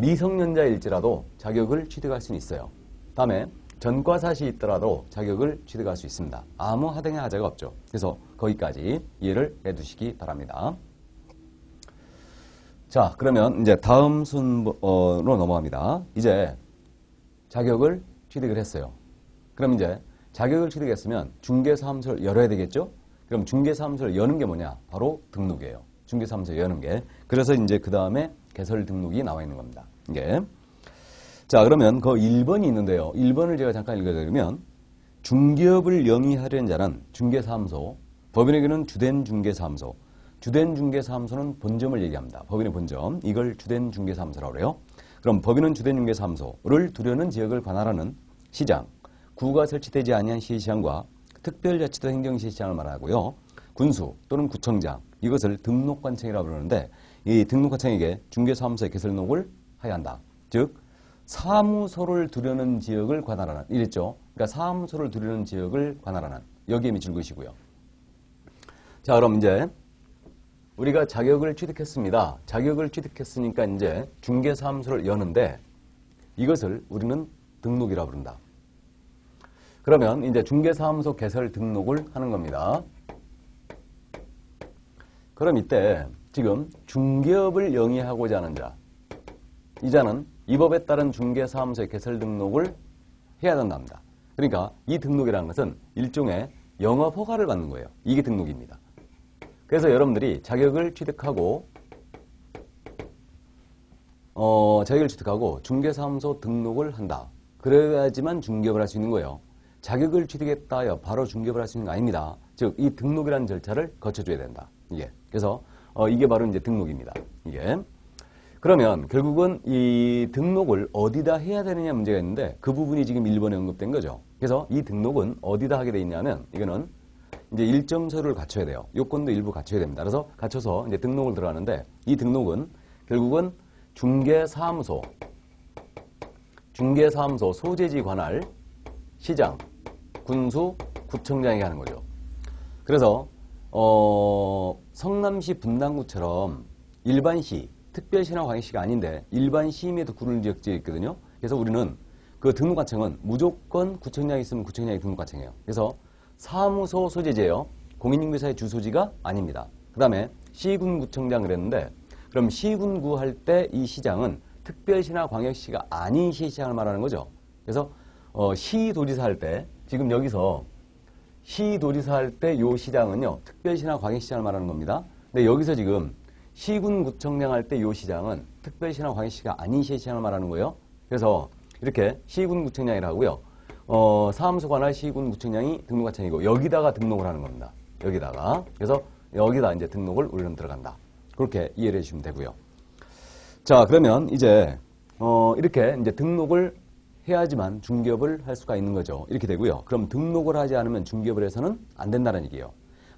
미성년자일지라도 자격을 취득할 수는 있어요. 다음에 전과 사실이 있더라도 자격을 취득할 수 있습니다. 아무 하등의 하자가 없죠. 그래서 거기까지 이해를 해두시기 바랍니다. 자, 그러면 이제 다음 순으로 넘어갑니다. 이제 자격을 취득을 했어요. 그럼 이제 자격을 취득했으면 중개사무소를 열어야 되겠죠? 그럼 중개사무소를 여는 게 뭐냐? 바로 등록이에요. 중개사무소 여는 게. 그래서 이제 그 다음에 개설 등록이 나와 있는 겁니다. 이게. 자, 그러면 그 1번이 있는데요. 1번을 제가 잠깐 읽어드리면 중개업을 영위하려는 자는 중개사무소, 법인에게는 주된 중개사무소, 주된 중개사무소는 본점을 얘기합니다. 법인의 본점, 이걸 주된 중개사무소라고 그래요. 그럼 법인은 주된 중개사무소를 두려는 지역을 관할하는 시장, 구가 설치되지 아니한 시시장과 특별자치도 행정시시장을 말하고요. 군수 또는 구청장, 이것을 등록관청이라고 부르는데 이 등록관청에게 중개사무소의 개설 등록을 해야 한다. 즉 사무소를 두려는 지역을 관할하는, 이랬죠. 그러니까 사무소를 두려는 지역을 관할하는, 여기에 미칠 것이고요. 자, 그럼 이제 우리가 자격을 취득했습니다. 자격을 취득했으니까 이제 중개사무소를 여는데 이것을 우리는 등록이라고 부른다. 그러면 이제 중개사무소 개설 등록을 하는 겁니다. 그럼 이때 지금 중개업을 영위하고자 하는 자, 이 자는 이 법에 따른 중개사무소의 개설 등록을 해야 된답니다. 그러니까 이 등록이라는 것은 일종의 영업허가를 받는 거예요. 이게 등록입니다. 그래서 여러분들이 자격을 취득하고 중개사무소 등록을 한다. 그래야지만 중개업을 할 수 있는 거예요. 자격을 취득했다 하여 바로 중개업을 할 수 있는 거 아닙니다. 즉 이 등록이라는 절차를 거쳐줘야 된다. 이게. 그래서 이게 바로 이제 등록입니다. 이게. 그러면 결국은 이 등록을 어디다 해야 되느냐 문제가 있는데 그 부분이 지금 1번에 언급된 거죠. 그래서 이 등록은 어디다 하게 돼 있냐면 이거는 이제 일정 서류를 갖춰야 돼요. 요건도 일부 갖춰야 됩니다. 그래서 갖춰서 이제 등록을 들어가는데 이 등록은 결국은 중개사무소 소재지 관할 시장, 군수, 구청장이 하는 거죠. 그래서 성남시 분당구처럼 일반시, 특별시나 광역시가 아닌데 일반 시임에도 구를 지역지에 있거든요. 그래서 우리는 그 등록관청은 무조건 구청장이 있으면 구청장이 등록관청이에요. 그래서 사무소 소재지예요. 공인중개사의 주소지가 아닙니다. 그 다음에 시군구청장 그랬는데 그럼 시군구 할 때 이 시장은 특별시나 광역시가 아닌 시시장을 말하는 거죠. 그래서 시도지사 할 때 지금 여기서 시도지사 할 때 요 시장은요 특별시나 광역시장을 말하는 겁니다. 근데 여기서 지금 시군구청장 할 때 요 시장은 특별시나 광역시가 아닌 시시장을 말하는 거예요. 그래서 이렇게 시군구청장이라고 하고요. 사무소 관할 시군구청장이 등록관청이고 여기다가 등록을 하는 겁니다. 여기다가. 그래서 여기다 이제 등록을 우리는 들어간다. 그렇게 이해를 해주시면 되고요. 자, 그러면 이제 이렇게 이제 등록을 해야지만 중개업을 할 수가 있는 거죠. 이렇게 되고요. 그럼 등록을 하지 않으면 중개업을 해서는 안 된다는 얘기예요.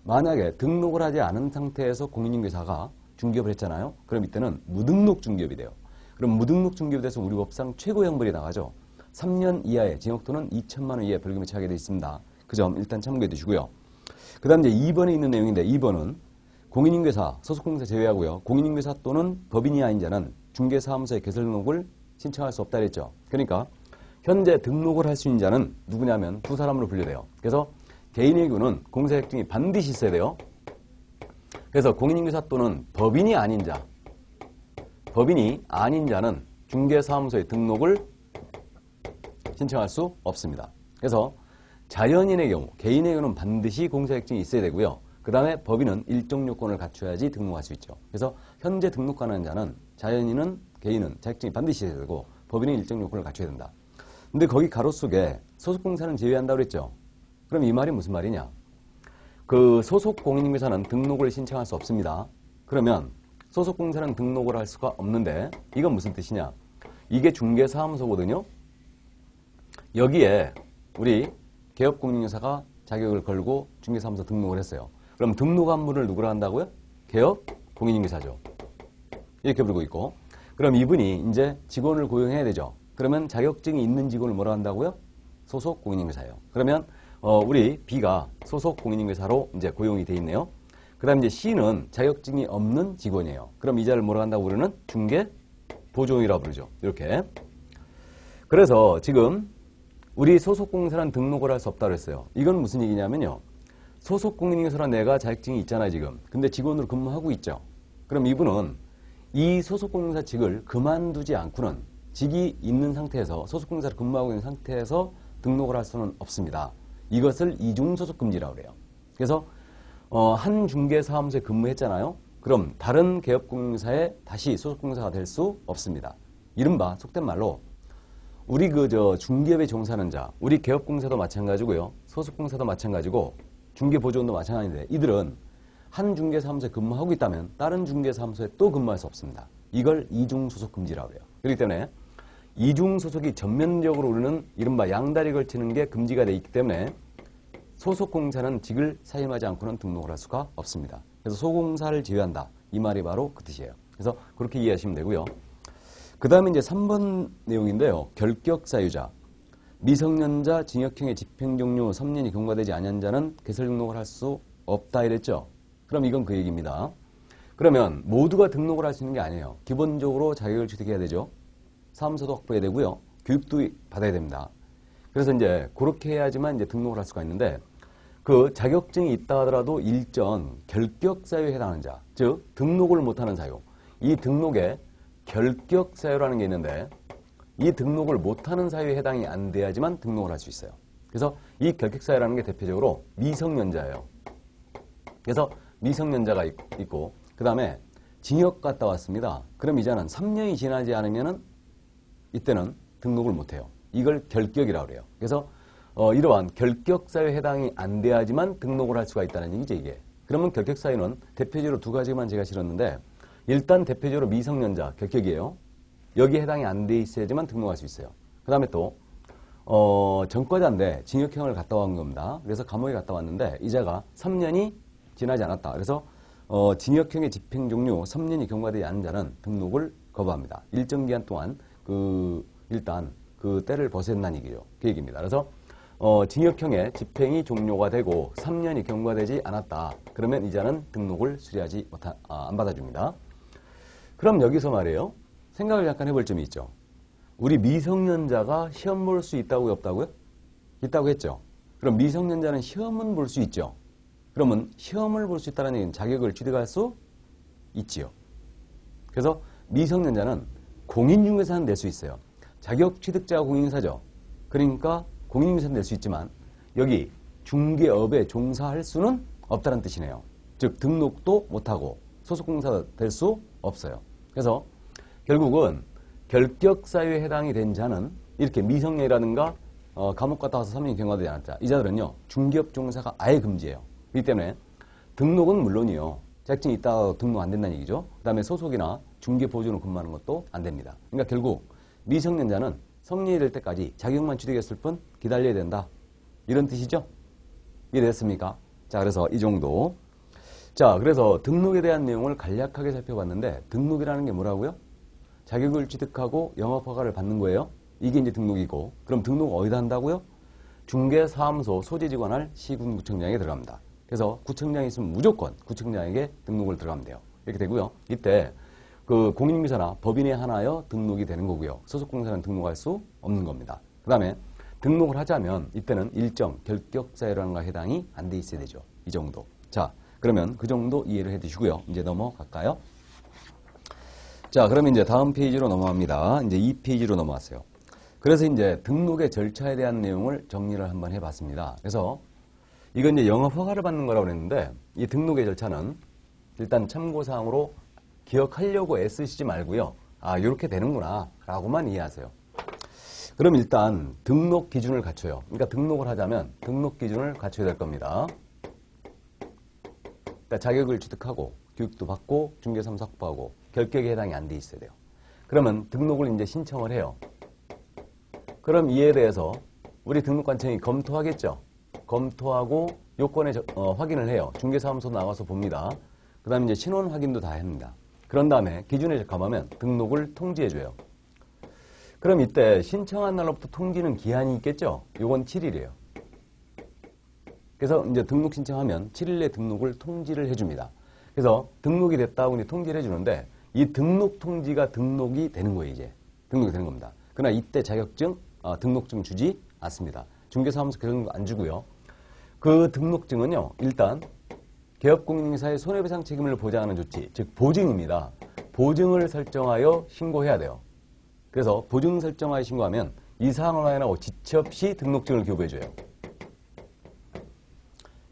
만약에 등록을 하지 않은 상태에서 공인중개사가 중개업을 했잖아요. 그럼 이때는 무등록 중개업이 돼요. 그럼 무등록 중개업에 대해서 우리 법상 최고 형벌이 나가죠. 3년 이하의 징역 또는 2천만 원 이하의 벌금에 처하게 되어 있습니다. 그 점 일단 참고해 두시고요. 그 다음 이제 2번에 있는 내용인데 2번은 공인중개사, 소속공사 제외하고요. 공인중개사 또는 법인이 아닌 자는 중개사무소의 개설 등록을 신청할 수 없다 그랬죠. 그러니까 현재 등록을 할 수 있는 자는 누구냐면 두 사람으로 분류돼요. 그래서 개인의 경우는 공사협정이 반드시 있어야 돼요. 그래서 공인중개사 또는 법인이 아닌 자는 중개사무소의 등록을 신청할 수 없습니다. 그래서 자연인의 경우, 개인의 경우는 반드시 공사협정이 있어야 되고요. 그 다음에 법인은 일정 요건을 갖춰야지 등록할 수 있죠. 그래서 현재 등록하는 자는 자연인은, 개인은 자격증이 반드시 있어야 되고 법인은 일정 요건을 갖춰야 된다. 근데 거기 가로 속에 소속공사는 제외한다고 그랬죠. 그럼 이 말이 무슨 말이냐? 그 소속 공인중개사는 등록을 신청할 수 없습니다. 그러면 소속공사는 등록을 할 수가 없는데 이건 무슨 뜻이냐? 이게 중개사무소거든요. 여기에 우리 개업공인중개사가 자격을 걸고 중개사무소 등록을 했어요. 그럼 등록한 분을 누구로 한다고요? 개업공인중개사죠. 이렇게 부르고 있고, 그럼 이분이 이제 직원을 고용해야 되죠. 그러면 자격증이 있는 직원을 뭐라 한다고요? 소속 공인중개사예요. 그러면 우리 B가 소속 공인중개사로 이제 고용이 돼 있네요. 그다음 이제 C는 자격증이 없는 직원이에요. 그럼 이 자를 뭐라 한다고 부르는 중개 보조원이라고 부르죠. 이렇게. 그래서 지금 우리 소속 공인중개사는 등록을 할 수 없다고 했어요. 이건 무슨 얘기냐면요. 소속 공인중개사란 내가 자격증이 있잖아요, 지금. 근데 직원으로 근무하고 있죠. 그럼 이분은 이 소속 공인중개사 직을 그만두지 않고는 직이 있는 상태에서 소속 공인중개사로 근무하고 있는 상태에서 등록을 할 수는 없습니다. 이것을 이중소속금지라고 그래요. 그래서 한 중개사무소에 근무했잖아요. 그럼 다른 개업공사에 다시 소속공사가 될 수 없습니다. 이른바 속된 말로 우리 중개업에 종사하는 자, 우리 개업공사도 마찬가지고요. 소속공사도 마찬가지고 중개보조원도 마찬가지인데 이들은 한 중개사무소에 근무하고 있다면 다른 중개사무소에 또 근무할 수 없습니다. 이걸 이중소속금지라고 해요. 그렇기 때문에 이중소속이 전면적으로 오르는 이른바 양다리 걸치는 게 금지가 되어 있기 때문에 소속공사는 직을 사임하지 않고는 등록을 할 수가 없습니다. 그래서 소공사를 제외한다. 이 말이 바로 그 뜻이에요. 그래서 그렇게 이해하시면 되고요. 그 다음에 이제 3번 내용인데요. 결격사유자. 미성년자 징역형의 집행종료 3년이 경과되지 아니한 자는 개설 등록을 할 수 없다 이랬죠. 그럼 이건 그 얘기입니다. 그러면 모두가 등록을 할 수 있는 게 아니에요. 기본적으로 자격을 취득해야 되죠. 사무소도 확보해야 되고요. 교육도 받아야 됩니다. 그래서 이제 그렇게 해야지만 이제 등록을 할 수가 있는데 그 자격증이 있다 하더라도 일정 결격 사유에 해당하는 자, 즉 등록을 못하는 사유. 이 등록에 결격 사유라는 게 있는데 이 등록을 못하는 사유에 해당이 안 돼야지만 등록을 할 수 있어요. 그래서 이 결격 사유라는 게 대표적으로 미성년자예요. 그래서 미성년자가 있고 그 다음에 징역 갔다 왔습니다. 그럼 이자는 3년이 지나지 않으면은 이때는 등록을 못해요. 이걸 결격이라고 그래요. 그래서 이러한 결격사유에 해당이 안 돼야지만 등록을 할 수가 있다는 얘기죠, 이게. 그러면 결격사유는 대표적으로 두 가지만 제가 실었는데 일단 대표적으로 미성년자, 결격이에요. 여기에 해당이 안 돼 있어야지만 등록할 수 있어요. 그 다음에 또 전과자인데 징역형을 갔다 온 겁니다. 그래서 감옥에 갔다 왔는데 이자가 3년이 지나지 않았다. 그래서 징역형의 집행종료 3년이 경과되지 않은 자는 등록을 거부합니다. 일정 기간 동안 일단 그 때를 벗어낸다는 얘기죠. 그 얘기입니다. 그래서 징역형의 집행이 종료가 되고 3년이 경과되지 않았다. 그러면 이자는 등록을 수리하지 안 받아줍니다. 그럼 여기서 말이에요. 생각을 잠깐 해볼 점이 있죠. 우리 미성년자가 시험 볼 수 있다고요, 없다고요? 있다고 했죠. 그럼 미성년자는 시험은 볼 수 있죠. 그러면 시험을 볼 수 있다는 얘기는 자격을 취득할 수 있지요. 그래서 미성년자는 공인중개사는 낼 수 있어요. 자격 취득자가 공인중개사죠. 그러니까 공인중개사는 낼 수 있지만 여기 중개업에 종사할 수는 없다는 뜻이네요. 즉 등록도 못하고 소속공사가 될 수 없어요. 그래서 결국은 결격사유에 해당이 된 자는 이렇게 미성년이라든가 감옥 갔다 와서 3년이 경과되지 않았다. 이 자들은요. 중개업 종사가 아예 금지예요. 그렇기 때문에 등록은 물론이요. 자격증이 있다가 등록 안 된다는 얘기죠. 그 다음에 소속이나 중개보조로 근무하는 것도 안 됩니다. 그러니까 결국 미성년자는 성년이 될 때까지 자격만 취득했을 뿐 기다려야 된다. 이런 뜻이죠? 이해됐습니까? 자, 그래서 이 정도. 자, 그래서 등록에 대한 내용을 간략하게 살펴봤는데 등록이라는 게 뭐라고요? 자격을 취득하고 영업허가를 받는 거예요. 이게 이제 등록이고 그럼 등록 어디다 한다고요? 중개사무소 소재지관할 시군구청장에 들어갑니다. 그래서 구청장이 있으면 무조건 구청장에게 등록을 들어가면 돼요. 이렇게 되고요. 이때 그 공인중개사나 법인에 하나여 등록이 되는 거고요. 소속공사는 등록할 수 없는 겁니다. 그 다음에 등록을 하자면 이때는 일정 결격사유라는 거 해당이 안 돼 있어야 되죠. 이 정도. 자, 그러면 그 정도 이해를 해두시고요. 이제 넘어갈까요? 자, 그러면 이제 다음 페이지로 넘어갑니다. 이제 이 페이지로 넘어왔어요. 그래서 이제 등록의 절차에 대한 내용을 정리를 한번 해봤습니다. 그래서 이건 이제 영업허가를 받는 거라고 그랬는데 이 등록의 절차는 일단 참고사항으로 기억하려고 애쓰시지 말고요. 아, 이렇게 되는구나 라고만 이해하세요. 그럼 일단 등록 기준을 갖춰요. 그러니까 등록을 하자면 등록 기준을 갖춰야 될 겁니다. 그러니까 자격을 취득하고 교육도 받고 중개사무소 확보하고 결격에 해당이 안 돼 있어야 돼요. 그러면 등록을 이제 신청을 해요. 그럼 이에 대해서 우리 등록관청이 검토하겠죠. 검토하고 요건에 확인을 해요. 중개사무소 나가서 봅니다. 그 다음에 이제 신원 확인도 다 합니다. 그런 다음에 기준에 적합하면 등록을 통지해줘요. 그럼 이때 신청한 날로부터 통지는 기한이 있겠죠. 요건 7일이에요. 그래서 이제 등록 신청하면 7일 내 등록을 통지를 해줍니다. 그래서 등록이 됐다고 이제 통지를 해주는데 이 등록 통지가 등록이 되는 거예요. 이제 등록이 되는 겁니다. 그러나 이때 자격증, 등록증 주지 않습니다. 중개사무소 그런 거 안 주고요. 그 등록증은요. 일단 개업공인중개사의 손해배상 책임을 보장하는 조치, 즉 보증입니다. 보증을 설정하여 신고해야 돼요. 그래서 보증 설정하여 신고하면 이 사항을 확인하고 지체 없이 등록증을 교부해줘요.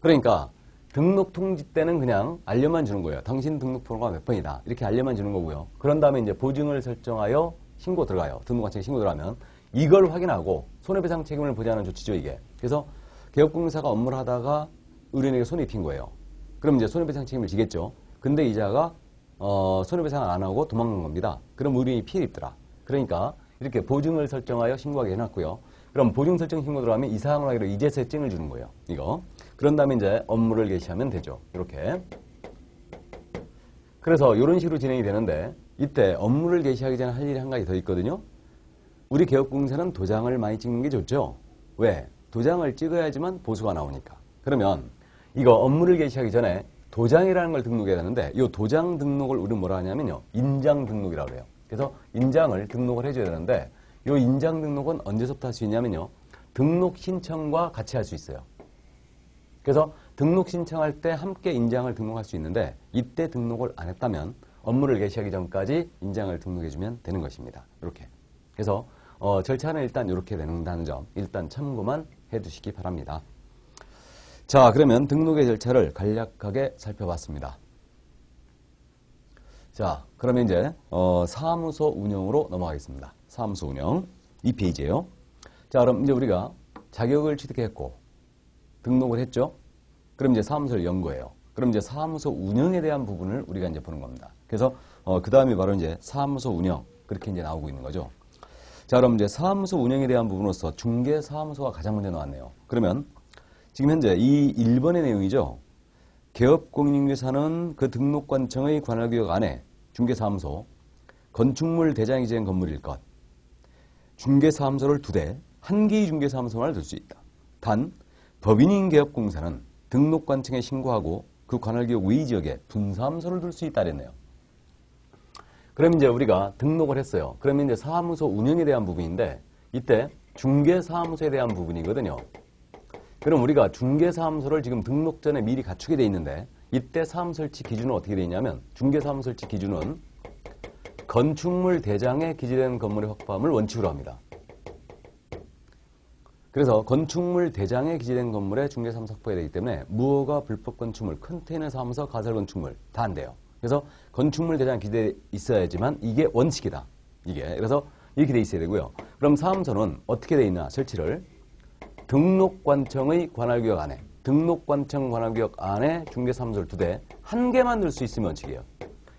그러니까 등록 통지 때는 그냥 알려만 주는 거예요. 당신 등록번호가 몇 번이다. 이렇게 알려만 주는 거고요. 그런 다음에 이제 보증을 설정하여 신고 들어가요. 등록관청에 신고 들어가면 이걸 확인하고 손해배상 책임을 보장하는 조치죠, 이게. 그래서 개업공인사가 업무를 하다가 의뢰인에게 손해 입힌 거예요. 그럼 이제 손해배상 책임을 지겠죠. 근데 이자가 손해배상을 안 하고 도망간 겁니다. 그럼 의뢰인이 피해를 입더라. 그러니까 이렇게 보증을 설정하여 신고하게 해놨고요. 그럼 보증 설정 신고 들어가면 이 사항을 하기로 이제서야 증을 주는 거예요. 이거. 그런 다음에 이제 업무를 개시하면 되죠. 이렇게. 그래서 이런 식으로 진행이 되는데 이때 업무를 개시하기 전에 할 일이 한 가지 더 있거든요. 우리 개업공사는 도장을 많이 찍는 게 좋죠. 왜? 도장을 찍어야지만 보수가 나오니까. 그러면 이거 업무를 개시하기 전에 도장이라는 걸 등록해야 되는데 이 도장 등록을 우리는 뭐라 하냐면요. 인장 등록이라고 해요. 그래서 인장을 등록을 해줘야 되는데 이 인장 등록은 언제서부터 할 수 있냐면요. 등록 신청과 같이 할 수 있어요. 그래서 등록 신청할 때 함께 인장을 등록할 수 있는데 이때 등록을 안 했다면 업무를 개시하기 전까지 인장을 등록해주면 되는 것입니다. 이렇게. 그래서 절차는 일단 이렇게 되는다는 점 일단 참고만 해두시기 바랍니다. 자, 그러면 등록의 절차를 간략하게 살펴봤습니다. 자, 그러면 이제 사무소 운영으로 넘어가겠습니다. 사무소 운영 2페이지예요. 자, 그럼 이제 우리가 자격을 취득했고 등록을 했죠. 그럼 이제 사무소를 연 거예요. 그럼 이제 사무소 운영에 대한 부분을 우리가 이제 보는 겁니다. 그래서 그 다음이 바로 이제 사무소 운영 그렇게 이제 나오고 있는 거죠. 자, 그럼 이제 사무소 운영에 대한 부분으로서 중개사무소가 가장 먼저 나왔네요. 그러면 지금 현재 이 1번의 내용이죠. 개업공인중개사는 그 등록관청의 관할구역 안에 중개사무소, 건축물 대장이 지은 건물일 것, 중개사무소를 2대, 한 개의 중개사무소만을 둘 수 있다. 단, 법인인 개업공사는 등록관청에 신고하고 그 관할구역 외의 지역에 분사무소를 둘 수 있다 그랬네요. 그럼 이제 우리가 등록을 했어요. 그러면 이제 사무소 운영에 대한 부분인데 이때 중개사무소에 대한 부분이거든요. 그럼 우리가 중개사무소를 지금 등록 전에 미리 갖추게 돼 있는데 이때 사무소 설치 기준은 어떻게 돼 있냐면 중개사무소 설치 기준은 건축물 대장에 기재된 건물의 확보함을 원칙으로 합니다. 그래서 건축물 대장에 기재된 건물에 중개사무소 확보해야 되기 때문에 무허가 불법 건축물, 컨테이너 사무소, 가설 건축물 다 안 돼요. 그래서 건축물 대장 기재 있어야지만 이게 원칙이다. 이게 그래서 이렇게 돼 있어야 되고요. 그럼 사무소는 어떻게 돼 있나 설치를 등록관청의 관할구역 안에 등록관청 관할구역 안에 중개사무소를 2대 한 개만 둘 수 있으면 원칙이에요.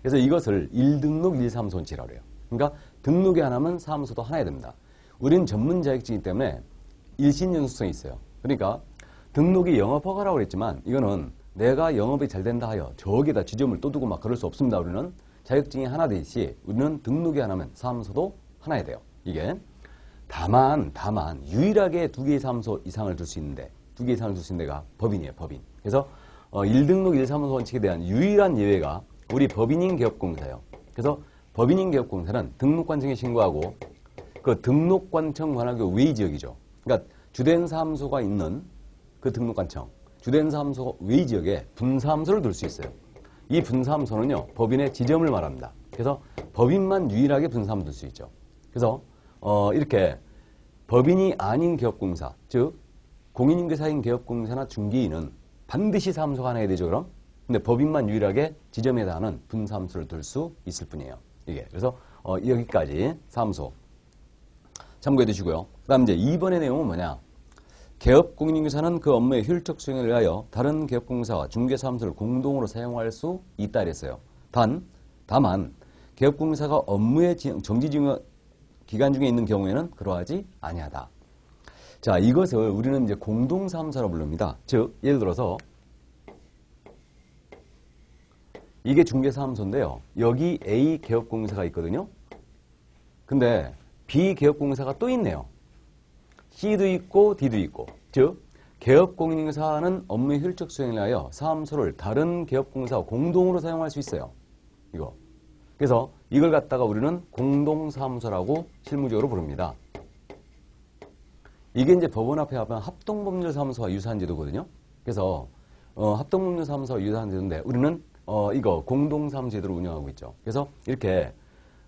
그래서 이것을 1등록 1사무소 원칙이라고 해요. 그러니까 등록이 하나면 사무소도 하나야 됩니다. 우리는 전문 자격증이기 때문에 일신연속성이 있어요. 그러니까 등록이 영업허가라고 그랬지만 이거는 내가 영업이 잘 된다 하여 저기에다 지점을 또 두고 막 그럴 수 없습니다. 우리는 자격증이 하나 되듯이 우리는 등록이 하나면 사무소도 하나야 돼요. 이게 다만 유일하게 2개의 사무소 이상을 둘 수 있는데 2개 이상을 둘 수 있는 데가 법인이에요. 법인. 그래서 1등록 1사무소 원칙에 대한 유일한 예외가 우리 법인인 개업공사예요. 그래서 법인인 개업공사는 등록관청에 신고하고 그 등록관청 관할구역 외의 지역이죠. 그러니까 주된 사무소가 있는 그 등록관청 주된 사무소 외의 지역에 분사무소를 둘 수 있어요. 이 분사무소는요. 법인의 지점을 말합니다. 그래서 법인만 유일하게 분사무소 둘 수 있죠. 그래서 이렇게 법인이 아닌 개업공사, 즉 공인중개사인 개업공사나 중개인은 반드시 사무소가 하나 해야 되죠. 그럼? 근데 법인만 유일하게 지점에 해당하는 분사무소를 둘 수 있을 뿐이에요. 이게 그래서 여기까지 사무소 참고해 두시고요. 그 다음 이제 2번의 내용은 뭐냐? 개업공인중개사는 그 업무의 효율적 수행을 위하여 다른 개업공사와 중개사무소를 공동으로 사용할 수 있다 이랬어요. 다만 개업공사가 업무의 정지 기간 중에 있는 경우에는 그러하지 아니하다. 자, 이것을 우리는 이제 공동사무소라고 부릅니다. 즉, 예를 들어서 이게 중개사무소인데요. 여기 A 개업공사가 있거든요. 근데 B 개업공사가 또 있네요. C도 있고 D도 있고. 즉, 개업공인중개사는 업무의 효율적 수행을 위하여 사무소를 다른 개업공사와 공동으로 사용할 수 있어요. 이거. 그래서 이걸 갖다가 우리는 공동사무소라고 실무적으로 부릅니다. 이게 이제 법원 앞에 하면 합동법률사무소와 유사한 제도거든요. 그래서 합동법률사무소와 유사한 제도인데 우리는 이거 공동사무소 제도를 운영하고 있죠. 그래서 이렇게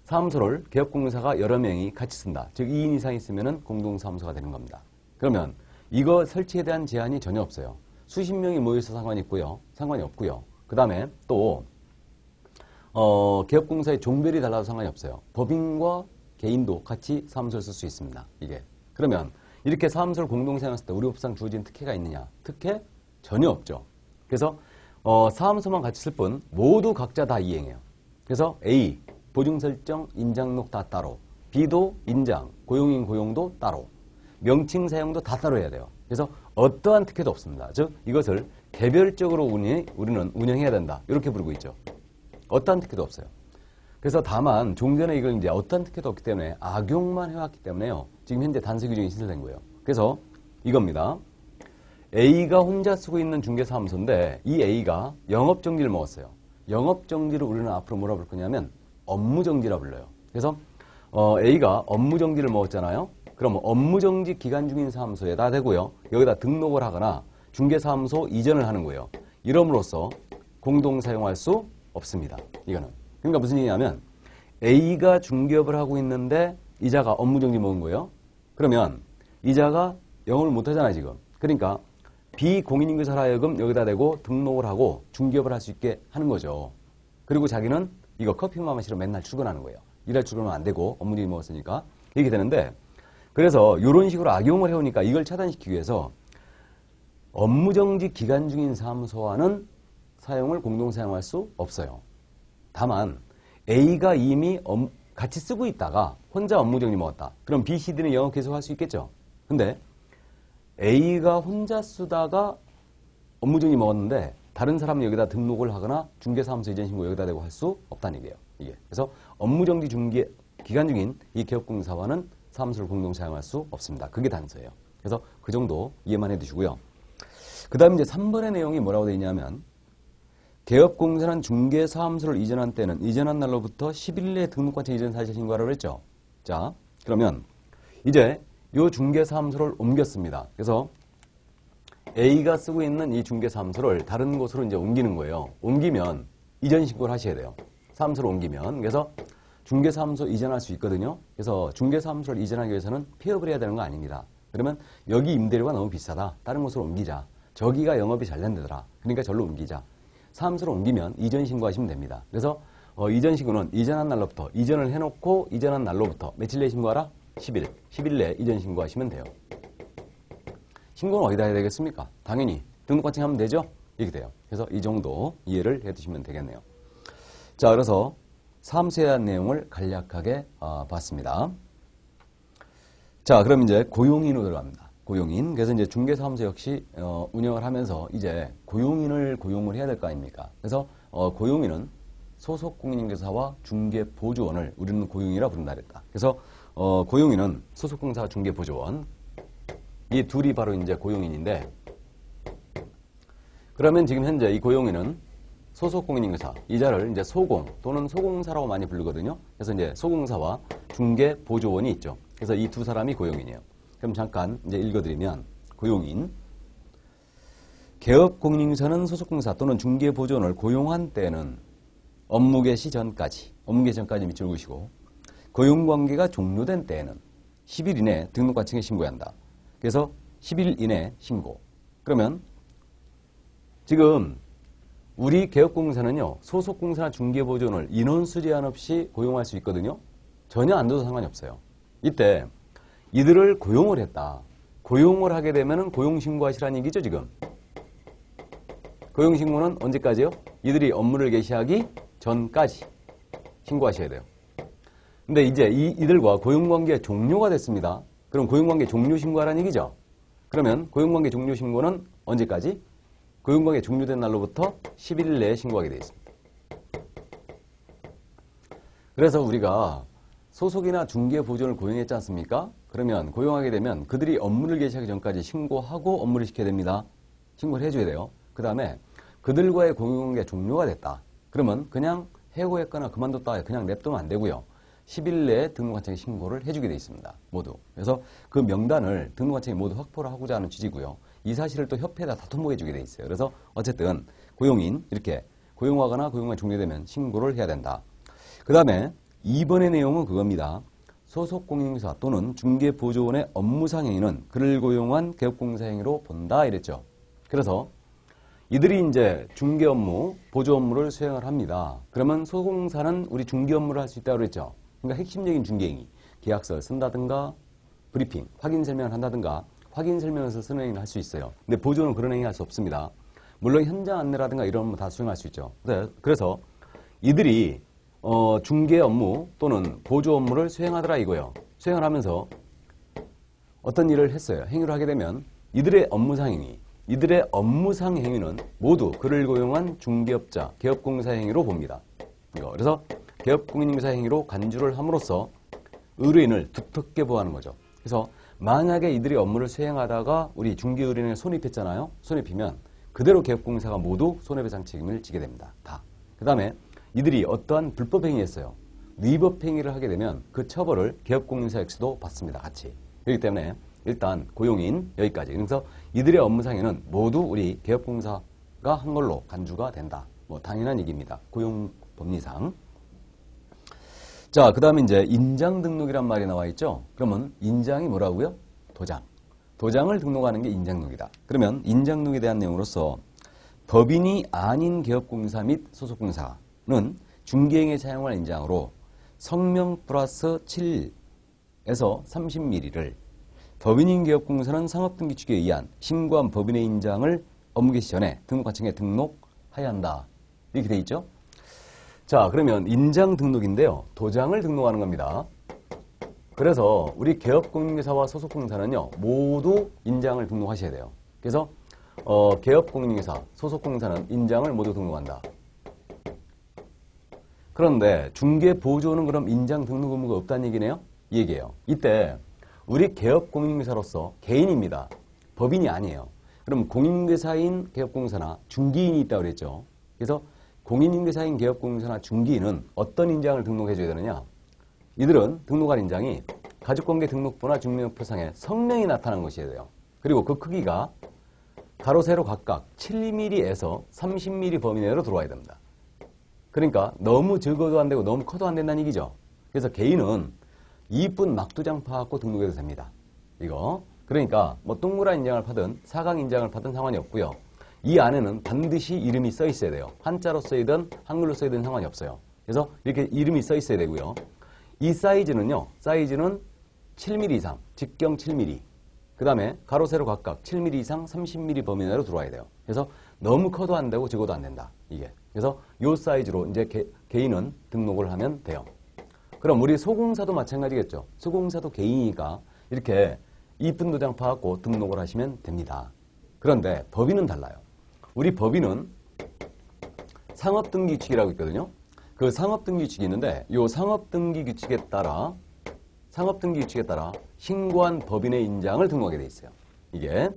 사무소를 개업공사가 여러 명이 같이 쓴다. 즉 2인 이상 있으면 공동사무소가 되는 겁니다. 그러면 이거 설치에 대한 제한이 전혀 없어요. 수십 명이 모여서 상관이 없고요. 그 다음에 또 개업공사의 종별이 달라도 상관이 없어요. 법인과 개인도 같이 사무소를 쓸 수 있습니다. 이게. 그러면 이렇게 사무소를 공동사용했을 때 우리 법상 주어진 특혜가 있느냐? 특혜? 전혀 없죠. 그래서 사무소만 같이 쓸 뿐 모두 각자 다 이행해요. 그래서 A, 보증설정, 인장록 다 따로, B도 인장, 고용인 고용도 따로, 명칭 사용도 다 따로 해야 돼요. 그래서 어떠한 특혜도 없습니다. 즉 이것을 개별적으로 우리는 운영해야 된다. 이렇게 부르고 있죠. 어떠한 특혜도 없어요. 그래서 다만 종전에 이걸 이제 어떠한 특혜도 없기 때문에 악용만 해왔기 때문에요. 지금 현재 단서 규정이 신설된 거예요. 그래서 이겁니다. A가 혼자 쓰고 있는 중개사무소인데 이 A가 영업정지를 먹었어요. 영업정지를 우리는 앞으로 뭐라 부를 거냐면 업무정지라 불러요. 그래서 A가 업무정지를 먹었잖아요. 그럼 업무정지 기간 중인 사무소에다 대고요. 여기다 등록을 하거나 중개사무소 이전을 하는 거예요. 이름으로써 공동사용할 수 없습니다. 이거는. 그러니까 무슨 얘기냐면 A가 중개업을 하고 있는데 이자가 업무정지 먹은 거예요. 그러면 이자가 영업을 못하잖아요. 지금. 그러니까 비공인인증서로 하여금 여기다 대고 등록을 하고 중개업을 할 수 있게 하는 거죠. 그리고 자기는 이거 커피만 마시러 맨날 출근하는 거예요. 일할 출근하면 안 되고 업무정지 먹었으니까 이렇게 되는데 그래서 이런 식으로 악용을 해오니까 이걸 차단시키기 위해서 업무정지 기간 중인 사무소와는 사용을 공동사용할 수 없어요. 다만 A가 이미 같이 쓰고 있다가 혼자 업무정지 먹었다. 그럼 B, C, D는 영업 계속 할 수 있겠죠. 근데 A가 혼자 쓰다가 업무정지 먹었는데 다른 사람이 여기다 등록을 하거나 중개사무소 이전 신고 여기다 대고 할 수 없다는 얘기예요. 이게. 그래서 업무정지 중개 기간 중인 이 개업공사와는 사무소를 공동 사용할 수 없습니다. 그게 단서예요. 그래서 그 정도 이해만 해두시고요. 그 다음 이제 3번의 내용이 뭐라고 되어 있냐면 개업공사는 중개사무소를 이전한 때는 이전한 날로부터 10일 내에 등록관청 이전 사실 신고하라고 했죠. 자, 그러면 이제 이 중개사무소를 옮겼습니다. 그래서 A가 쓰고 있는 이 중개사무소를 다른 곳으로 이제 옮기는 거예요. 옮기면 이전 신고를 하셔야 돼요. 사무소를 옮기면. 그래서 중개사무소 이전할 수 있거든요. 그래서 중개사무소를 이전하기 위해서는 폐업을 해야 되는 거 아닙니다. 그러면 여기 임대료가 너무 비싸다. 다른 곳으로 옮기자. 저기가 영업이 잘 된다더라. 그러니까 절로 옮기자. 사무소를 옮기면 이전 신고하시면 됩니다. 그래서 이전 신고는 이전한 날로부터 이전을 해놓고 이전한 날로부터 며칠 내에 신고하라? 10일. 10일 내에 이전 신고하시면 돼요. 신고는 어디다 해야 되겠습니까? 당연히 등록관청 하면 되죠? 이렇게 돼요. 그래서 이 정도 이해를 해두시면 되겠네요. 자, 그래서 사무소에 대한 내용을 간략하게 봤습니다. 자, 그럼 이제 고용인으로 들어갑니다. 고용인. 그래서 이제 중개사무소 역시 운영을 하면서 이제 고용인을 고용을 해야 될 거 아닙니까? 그래서 고용인은 소속 공인중개사와 중개보조원을 우리는 고용인이라 부른다 그랬다. 그래서 고용인은 소속 공사와 중개보조원 이 둘이 바로 이제 고용인인데 그러면 지금 현재 이 고용인은 소속 공인중개사 이자를 이제 소공 또는 소공사라고 많이 부르거든요. 그래서 이제 소공사와 중개보조원이 있죠. 그래서 이 두 사람이 고용인이에요. 그럼 잠깐 이제 읽어드리면 고용인 개업공인중개사는 소속공사 또는 중개보조원을 고용한 때는 업무 개시 전까지 밑줄 그으시고 고용관계가 종료된 때에는 10일 이내 등록관청에 신고해야 한다. 그래서 10일 이내 신고. 그러면 지금 우리 개업공사는요. 소속공사나 중개보조원을 인원수 제한 없이 고용할 수 있거든요. 전혀 안 돼도 상관이 없어요. 이때 이들을 고용을 했다. 고용을 하게 되면은 고용신고하시라는 얘기죠, 지금. 고용신고는 언제까지요? 이들이 업무를 개시하기 전까지 신고하셔야 돼요. 근데 이제 이들과 고용관계가 종료가 됐습니다. 그럼 고용관계 종료 신고하라는 얘기죠. 그러면 고용관계 종료 신고는 언제까지? 고용관계 종료된 날로부터 11일 내에 신고하게 되어 있습니다. 그래서 우리가 소속이나 중개 보조원을 고용했지 않습니까? 그러면 고용하게 되면 그들이 업무를 개시하기 전까지 신고하고 업무를 시켜야 됩니다. 신고를 해줘야 돼요. 그 다음에 그들과의 고용관계가 종료가 됐다. 그러면 그냥 해고했거나 그만뒀다 그냥 냅두면 안 되고요. 10일 내에 등록관청에 신고를 해주게 되어 있습니다. 모두. 그래서 그 명단을 등록관청에 모두 확보를 하고자 하는 취지고요. 이 사실을 또 협회에다 다 통보해 주게 되어 있어요. 그래서 어쨌든 고용인 이렇게 고용하거나 고용관계 종료되면 신고를 해야 된다. 그 다음에 2번의 내용은 그겁니다. 소속 공인중개사 또는 중개보조원의 업무상 행위는 그를 고용한 개업공사 행위로 본다 이랬죠. 그래서 이들이 이제 중개 업무, 보조 업무를 수행을 합니다. 그러면 소공사는 우리 중개 업무를 할 수 있다고 그랬죠. 그러니까 핵심적인 중개 행위, 계약서를 쓴다든가 브리핑, 확인 설명을 한다든가 확인 설명서를 쓰는 행위를 할 수 있어요. 근데 보조는 그런 행위 할 수 없습니다. 물론 현장 안내라든가 이런 업무 다 수행할 수 있죠. 그래서 이들이 중개 업무 또는 보조 업무를 수행하더라 이거예요. 수행을 하면서 어떤 일을 했어요. 행위를 하게 되면 이들의 업무상 행위, 이들의 업무상 행위는 모두 그를 고용한 중개업자, 개업공사 행위로 봅니다. 그래서 개업공인중개사 행위로 간주를 함으로써 의뢰인을 두텁게 보호하는 거죠. 그래서 만약에 이들이 업무를 수행하다가 우리 중개의뢰인을 손입했잖아요. 손입히면 그대로 개업공사가 모두 손해배상 책임을 지게 됩니다. 다. 그 다음에 이들이 어떠한 불법 행위했어요. 위법 행위를 하게 되면 그 처벌을 개업공인사 역시도 받습니다. 같이. 그렇기 때문에 일단 고용인 여기까지. 그래서 이들의 업무상에는 모두 우리 개업공사가 한 걸로 간주가 된다. 뭐 당연한 얘기입니다. 고용법리상. 자, 그 다음에 이제 인장 등록이란 말이 나와 있죠. 그러면 인장이 뭐라고요? 도장. 도장을 등록하는 게 인장 등록이다. 그러면 인장 등록에 대한 내용으로서 법인이 아닌 개업공사 및 소속공사는 중개행에 사용할 인장으로 성명 플러스 7에서 30mm를 법인인 개업공사는 상업등기축에 의한 신고한 법인의 인장을 업무 개시 전에 등록관청에 등록해야 한다. 이렇게 돼 있죠. 자, 그러면 인장 등록인데요. 도장을 등록하는 겁니다. 그래서 우리 개업공인중개사와 소속공사는요. 모두 인장을 등록하셔야 돼요. 그래서 개업공인중개사, 소속공사는 인장을 모두 등록한다. 그런데 중개보조는 그럼 인장 등록 의무가 없다는 얘기네요? 이 얘기예요. 이때 우리 개업공인중개사로서 개인입니다. 법인이 아니에요. 그럼 공인중개사인 개업공사나 중개인이 있다고 그랬죠. 그래서 공인중개사인 개업공사나 중개인은 어떤 인장을 등록해줘야 되느냐? 이들은 등록할 인장이 가족관계 등록부나 중명표상에 성명이 나타난 것이어야 돼요. 그리고 그 크기가 가로 세로 각각 7mm에서 30mm 범위 내로 들어와야 됩니다. 그러니까 너무 적어도 안 되고 너무 커도 안 된다는 얘기죠. 그래서 개인은 이쁜 막도장 파갖고 등록해도 됩니다. 이거. 그러니까 뭐 동그란 인장을 파든 사각 인장을 파든 상관이 없고요. 이 안에는 반드시 이름이 써 있어야 돼요. 한자로 써이든 한글로 써이든 상관이 없어요. 그래서 이렇게 이름이 써 있어야 되고요. 이 사이즈는요. 사이즈는 7mm 이상, 직경 7mm. 그 다음에 가로 세로 각각 7mm 이상 30mm 범위 내로 들어와야 돼요. 그래서 너무 커도 안 되고 적어도 안 된다. 이게. 그래서 이 사이즈로 이제 개인은 등록을 하면 돼요. 그럼 우리 소공사도 마찬가지겠죠. 소공사도 개인이니까 이렇게 이쁜 도장 파갖고 등록을 하시면 됩니다. 그런데 법인은 달라요. 우리 법인은 상업등기규칙이라고 있거든요. 그 상업등기규칙이 있는데 이 상업등기규칙에 따라 신고한 법인의 인장을 등록하게 돼 있어요. 이게.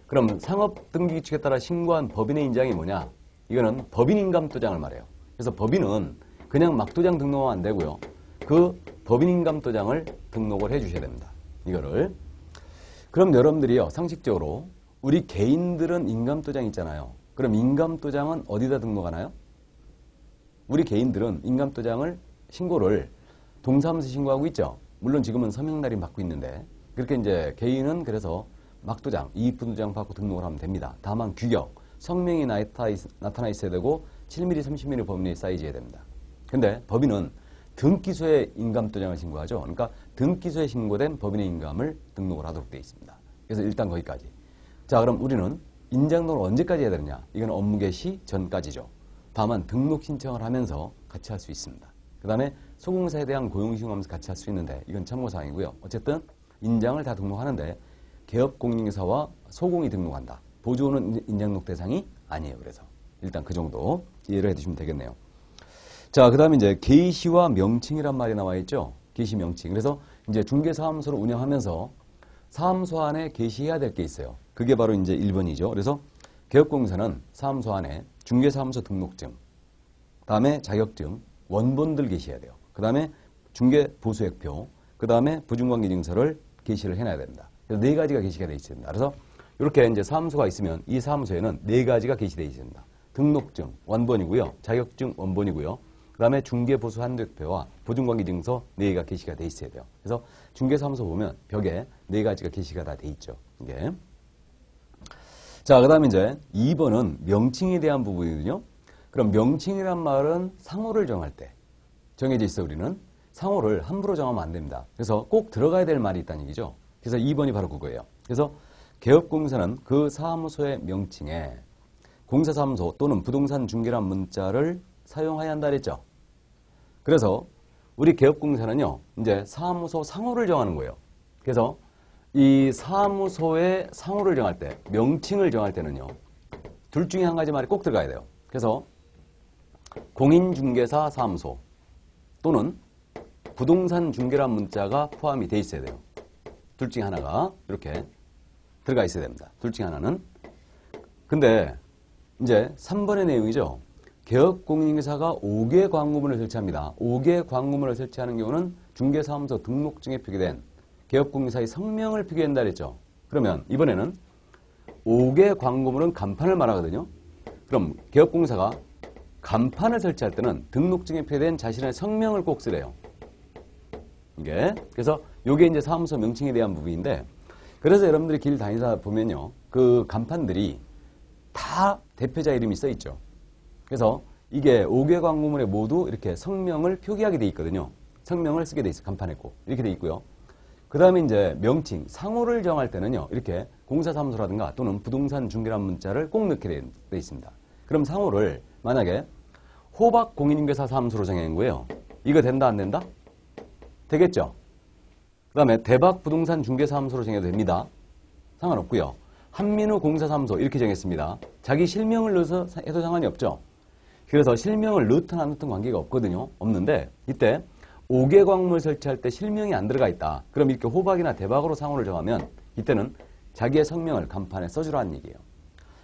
그럼 상업등기규칙에 따라 신고한 법인의 인장이 뭐냐? 이거는 법인인감도장을 말해요. 그래서 법인은 그냥 막도장 등록하면 안 되고요. 그 법인인감도장을 등록을 해 주셔야 됩니다. 이거를. 그럼 여러분들이요. 상식적으로 우리 개인들은 인감도장 있잖아요. 그럼 인감도장은 어디다 등록하나요? 우리 개인들은 인감도장을 신고를 동사무소 신고하고 있죠. 물론 지금은 서명날인 받고 있는데 그렇게 이제 개인은 그래서 막도장, 이입분 도장 받고 등록을 하면 됩니다. 다만 규격, 성명이 나타나 있어야 되고 7mm, 30mm 범위 내에 사이즈해야 됩니다. 근데 법인은 등기소에 인감도장을 신고하죠. 그러니까 등기소에 신고된 법인의 인감을 등록을 하도록 되어 있습니다. 그래서 일단 거기까지. 자, 그럼 우리는 인장등록을 언제까지 해야 되느냐? 이건 업무 개시 전까지죠. 다만 등록 신청을 하면서 같이 할 수 있습니다. 그 다음에 소공사에 대한 고용시험하면서 같이 할 수 있는데 이건 참고사항이고요. 어쨌든 인장을 다 등록하는데 개업공인인사와 소공이 등록한다. 보조는 인장등록 대상이 아니에요. 그래서 일단 그 정도 이해를 해두시면 되겠네요. 자, 그 다음에 이제 게시와 명칭이란 말이 나와 있죠. 게시 명칭. 그래서 이제 중개사무소를 운영하면서 사무소 안에 게시해야 될 게 있어요. 그게 바로 이제 1번이죠. 그래서 개업공사는 사무소 안에 중개사무소 등록증, 다음에 자격증, 원본들 게시해야 돼요. 그 다음에 중개보수액표, 그 다음에 부중관계증서를 게시를 해놔야 됩니다. 그래서 4가지가 게시가 되어 있습니다. 그래서 이렇게 이제 사무소가 있으면 이 사무소에는 4가지가 게시되어 있습니다. 등록증 원본이고요. 자격증 원본이고요. 그 다음에 중개보수 한도액표와 보증관계증서 4개가 게시가 돼 있어야 돼요. 그래서 중개사무소 보면 벽에 4가지가 게시가 다 돼 있죠. 이게. 자, 그 다음에 이제 2번은 명칭에 대한 부분이거든요. 그럼 명칭이란 말은 상호를 정할 때 정해져 있어. 우리는 상호를 함부로 정하면 안 됩니다. 그래서 꼭 들어가야 될 말이 있다는 얘기죠. 그래서 2번이 바로 그거예요. 그래서 개업공사는 그 사무소의 명칭에 공사사무소 또는 부동산 중개란 문자를 사용해야 한다 그랬죠. 그래서 우리 개업공사는요, 이제 사무소 상호를 정하는 거예요. 그래서 이 사무소의 상호를 정할 때, 명칭을 정할 때는요, 둘 중에 한 가지 말이 꼭 들어가야 돼요. 그래서 공인중개사 사무소 또는 부동산 중개란 문자가 포함이 돼 있어야 돼요. 둘 중에 하나가 이렇게 들어가 있어야 됩니다. 둘 중에 하나는. 근데 이제 3번의 내용이죠. 개업공인인사가 5개 광고문을 설치합니다. 5개 광고문을 설치하는 경우는 중개사무소 등록증에 표기된 개업공인사의 성명을 표기한다 그랬죠. 그러면 이번에는 5개 광고문은 간판을 말하거든요. 그럼 개업공사가 간판을 설치할 때는 등록증에 표기된 자신의 성명을 꼭 쓰래요. 이게. 그래서 이게 이제 사무소 명칭에 대한 부분인데, 그래서 여러분들이 길 다니다 보면요, 그 간판들이 다 대표자 이름이 써 있죠. 그래서 이게 5개 광고문에 모두 이렇게 성명을 표기하게 돼 있거든요. 성명을 쓰게 돼 있어요. 간판에 꼭. 이렇게 돼 있고요. 그 다음에 이제 명칭, 상호를 정할 때는요, 이렇게 공사사무소라든가 또는 부동산 중개란 문자를 꼭 넣게 돼 있습니다. 그럼 상호를 만약에 호박공인중개사 사무소로 정한 거예요. 이거 된다, 안 된다? 되겠죠? 그 다음에 대박부동산 중개사무소로 정해도 됩니다. 상관없고요. 한민우 공사사무소 이렇게 정했습니다. 자기 실명을 넣어서 해도 상관이 없죠. 그래서 실명을 넣든 안 넣든 관계가 없거든요. 없는데 이때 5개 광고문을 설치할 때 실명이 안 들어가 있다. 그럼 이렇게 호박이나 대박으로 상호를 정하면 이때는 자기의 성명을 간판에 써주라는 얘기예요.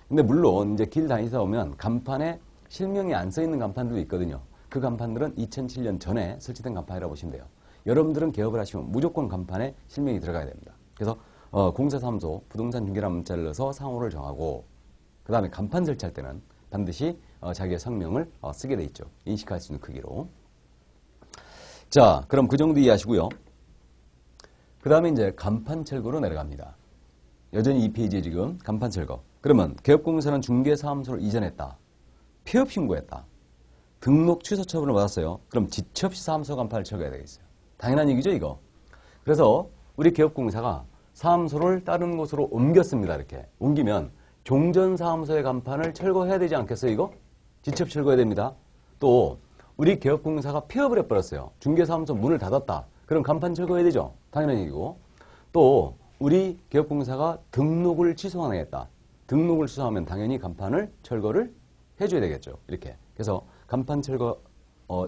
근데 물론 이제 길 다니다 보면 간판에 실명이 안 써있는 간판들도 있거든요. 그 간판들은 2007년 전에 설치된 간판이라고 보시면 돼요. 여러분들은 개업을 하시면 무조건 간판에 실명이 들어가야 됩니다. 그래서 공사사무소 부동산 중개란 문자를 넣어서 상호를 정하고 그 다음에 간판 설치할 때는 반드시 자기의 성명을 쓰게 돼 있죠. 인식할 수 있는 크기로. 자, 그럼 그 정도 이해하시고요. 그 다음에 이제 간판 철거로 내려갑니다. 여전히 이 페이지에 지금 간판 철거. 그러면 개업공사는 중개사무소를 이전했다. 폐업 신고했다. 등록 취소 처분을 받았어요. 그럼 지체 없이 사무소 간판을 철거해야 되겠어요. 당연한 얘기죠, 이거. 그래서 우리 개업공사가 사무소를 다른 곳으로 옮겼습니다. 이렇게 옮기면 종전사무소의 간판을 철거해야 되지 않겠어요, 이거? 지체 없이 철거해야 됩니다. 또 우리 개업공사가 폐업을 해버렸어요. 중개사무소 문을 닫았다. 그럼 간판 철거해야 되죠. 당연한 얘기고. 또 우리 개업공사가 등록을 취소하겠다. 등록을 취소하면 당연히 간판을 철거를 해줘야 되겠죠. 이렇게. 그래서 간판 철거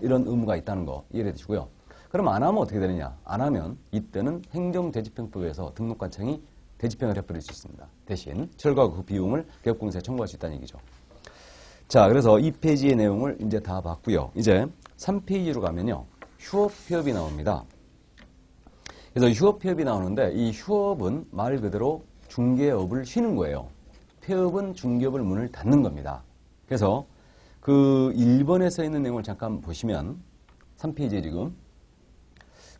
이런 의무가 있다는 거 이해해 주시고요. 그럼 안 하면 어떻게 되느냐? 안 하면 이때는 행정대집행법에서 등록관청이 대집행을 해버릴 수 있습니다. 대신 철거하고 그 비용을 개업공사에 청구할 수 있다는 얘기죠. 자, 그래서 이 페이지의 내용을 이제 다 봤고요. 이제 3페이지로 가면요. 휴업 폐업이 나옵니다. 그래서 휴업 폐업이 나오는데 이 휴업은 말 그대로 중개업을 쉬는 거예요. 폐업은 중개업을 문을 닫는 겁니다. 그래서 그 1번에 써 있는 내용을 잠깐 보시면 3페이지에 지금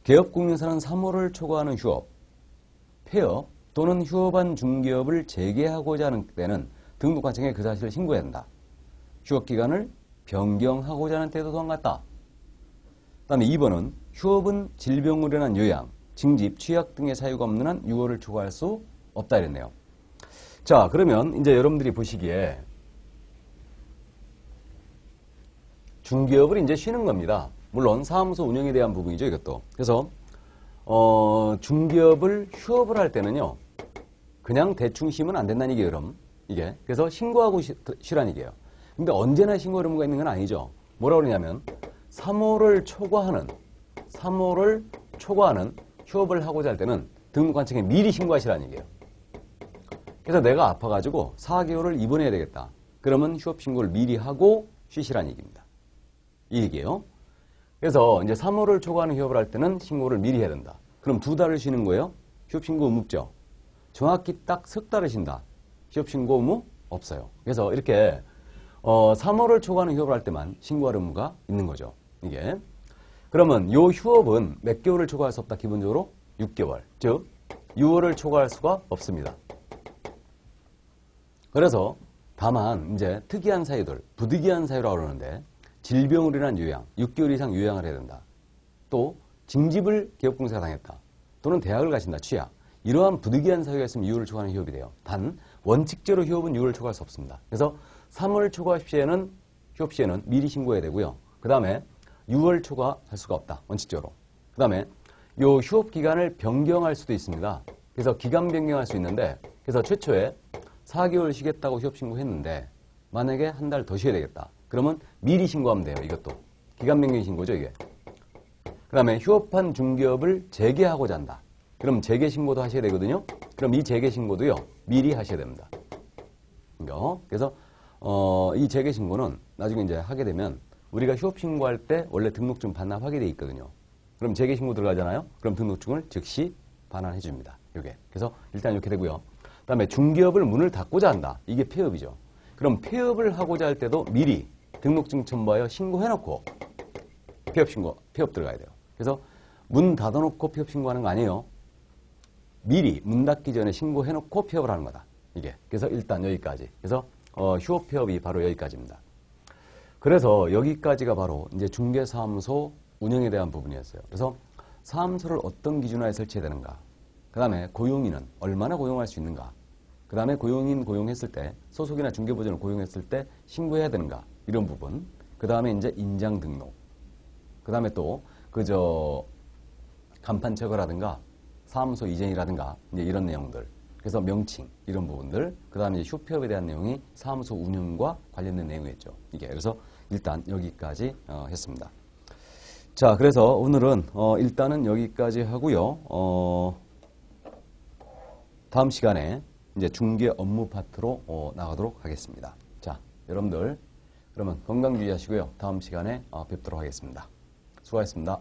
개업공인사는 3호를 초과하는 휴업, 폐업 또는 휴업한 중개업을 재개하고자 하는 때는 등록관청에 그 사실을 신고해야 한다. 휴업기간을 변경하고자 하는 때도 또한 같다. 그다음에 2번은 휴업은 질병으로 인한 요양, 징집, 취약 등의 사유가 없는 한 6월을 초과할 수 없다 이랬네요. 자, 그러면 이제 여러분들이 보시기에 중개업을 이제 쉬는 겁니다. 물론 사무소 운영에 대한 부분이죠, 이것도. 그래서 중개업을 휴업을 할 때는요, 그냥 대충 쉬면 안 된다는 얘기예요, 그럼. 이게. 그래서 신고하고 쉬라는 얘기예요. 근데 언제나 신고 의무가 있는 건 아니죠. 뭐라고 그러냐면 3월을 초과하는 휴업을 하고자 할 때는 등록관청에 미리 신고하시라는 얘기예요. 그래서 내가 아파가지고 4개월을 입원해야 되겠다. 그러면 휴업 신고를 미리 하고 쉬시라는 얘기입니다. 이 얘기예요. 그래서 이제 3월을 초과하는 휴업을 할 때는 신고를 미리 해야 된다. 그럼 2달을 쉬는 거예요? 휴업 신고 의무 없죠. 정확히 딱 3달을 쉰다. 휴업 신고 의무 없어요. 그래서 이렇게 3월을 초과하는 휴업을 할 때만 신고할 의무가 있는 거죠. 이게. 그러면 요 휴업은 몇 개월을 초과할 수 없다? 기본적으로 6개월. 즉 6월을 초과할 수가 없습니다. 그래서 다만 이제 특이한 사유들, 부득이한 사유라고 그러는데 질병으로 인한 요양, 6개월 이상 요양을 해야 된다. 또 징집을 기업공사가 당했다. 또는 대학을 가신다. 취약. 이러한 부득이한 사유가 있으면 6월을 초과하는 휴업이 돼요. 단 원칙적으로 휴업은 6월을 초과할 수 없습니다. 그래서 3월 초과 시에는 휴업 시에는 미리 신고해야 되고요. 그 다음에 6월 초과할 수가 없다. 원칙적으로. 그 다음에 요 휴업 기간을 변경할 수도 있습니다. 그래서 기간 변경할 수 있는데 그래서 최초에 4개월 쉬겠다고 휴업 신고했는데 만약에 한 달 더 쉬어야 되겠다. 그러면 미리 신고하면 돼요. 이것도. 기간 변경 신고죠, 이게. 그 다음에 휴업한 중개업을 재개하고자 한다. 그럼 재개 신고도 하셔야 되거든요. 그럼 이 재개 신고도요. 미리 하셔야 됩니다. 그래서 이 재개 신고는 나중에 이제 하게 되면 우리가 휴업 신고할 때 원래 등록증 반납하게 돼 있거든요. 그럼 재개 신고 들어가잖아요. 그럼 등록증을 즉시 반환해 줍니다. 이게. 그래서 일단 이렇게 되고요. 그다음에 중개업을 문을 닫고자 한다. 이게 폐업이죠. 그럼 폐업을 하고자 할 때도 미리 등록증 첨부하여 신고해놓고 폐업 들어가야 돼요. 그래서 문 닫아놓고 폐업 신고하는 거 아니에요. 미리 문 닫기 전에 신고해놓고 폐업을 하는 거다. 이게. 그래서 일단 여기까지. 그래서 휴업 폐업이 바로 여기까지입니다. 그래서 여기까지가 바로 이제 중개사무소 운영에 대한 부분이었어요. 그래서 사무소를 어떤 기준하에 설치해야 되는가. 그 다음에 고용인은 얼마나 고용할 수 있는가. 그 다음에 고용인 고용했을 때 소속이나 중개보전을 고용했을 때 신고해야 되는가. 이런 부분. 그 다음에 이제 인장 등록. 그 다음에 또 간판 제거라든가 사무소 이전이라든가 이제 이런 내용들. 그래서 명칭 이런 부분들. 그 다음에 이제 휴폐업에 대한 내용이 사무소 운영과 관련된 내용이었죠. 이게 그래서 일단 여기까지 했습니다. 자, 그래서 오늘은 일단은 여기까지 하고요. 다음 시간에 이제 중개 업무 파트로 나가도록 하겠습니다. 자, 여러분들 그러면 건강 유의하시고요. 다음 시간에 뵙도록 하겠습니다. 수고하셨습니다.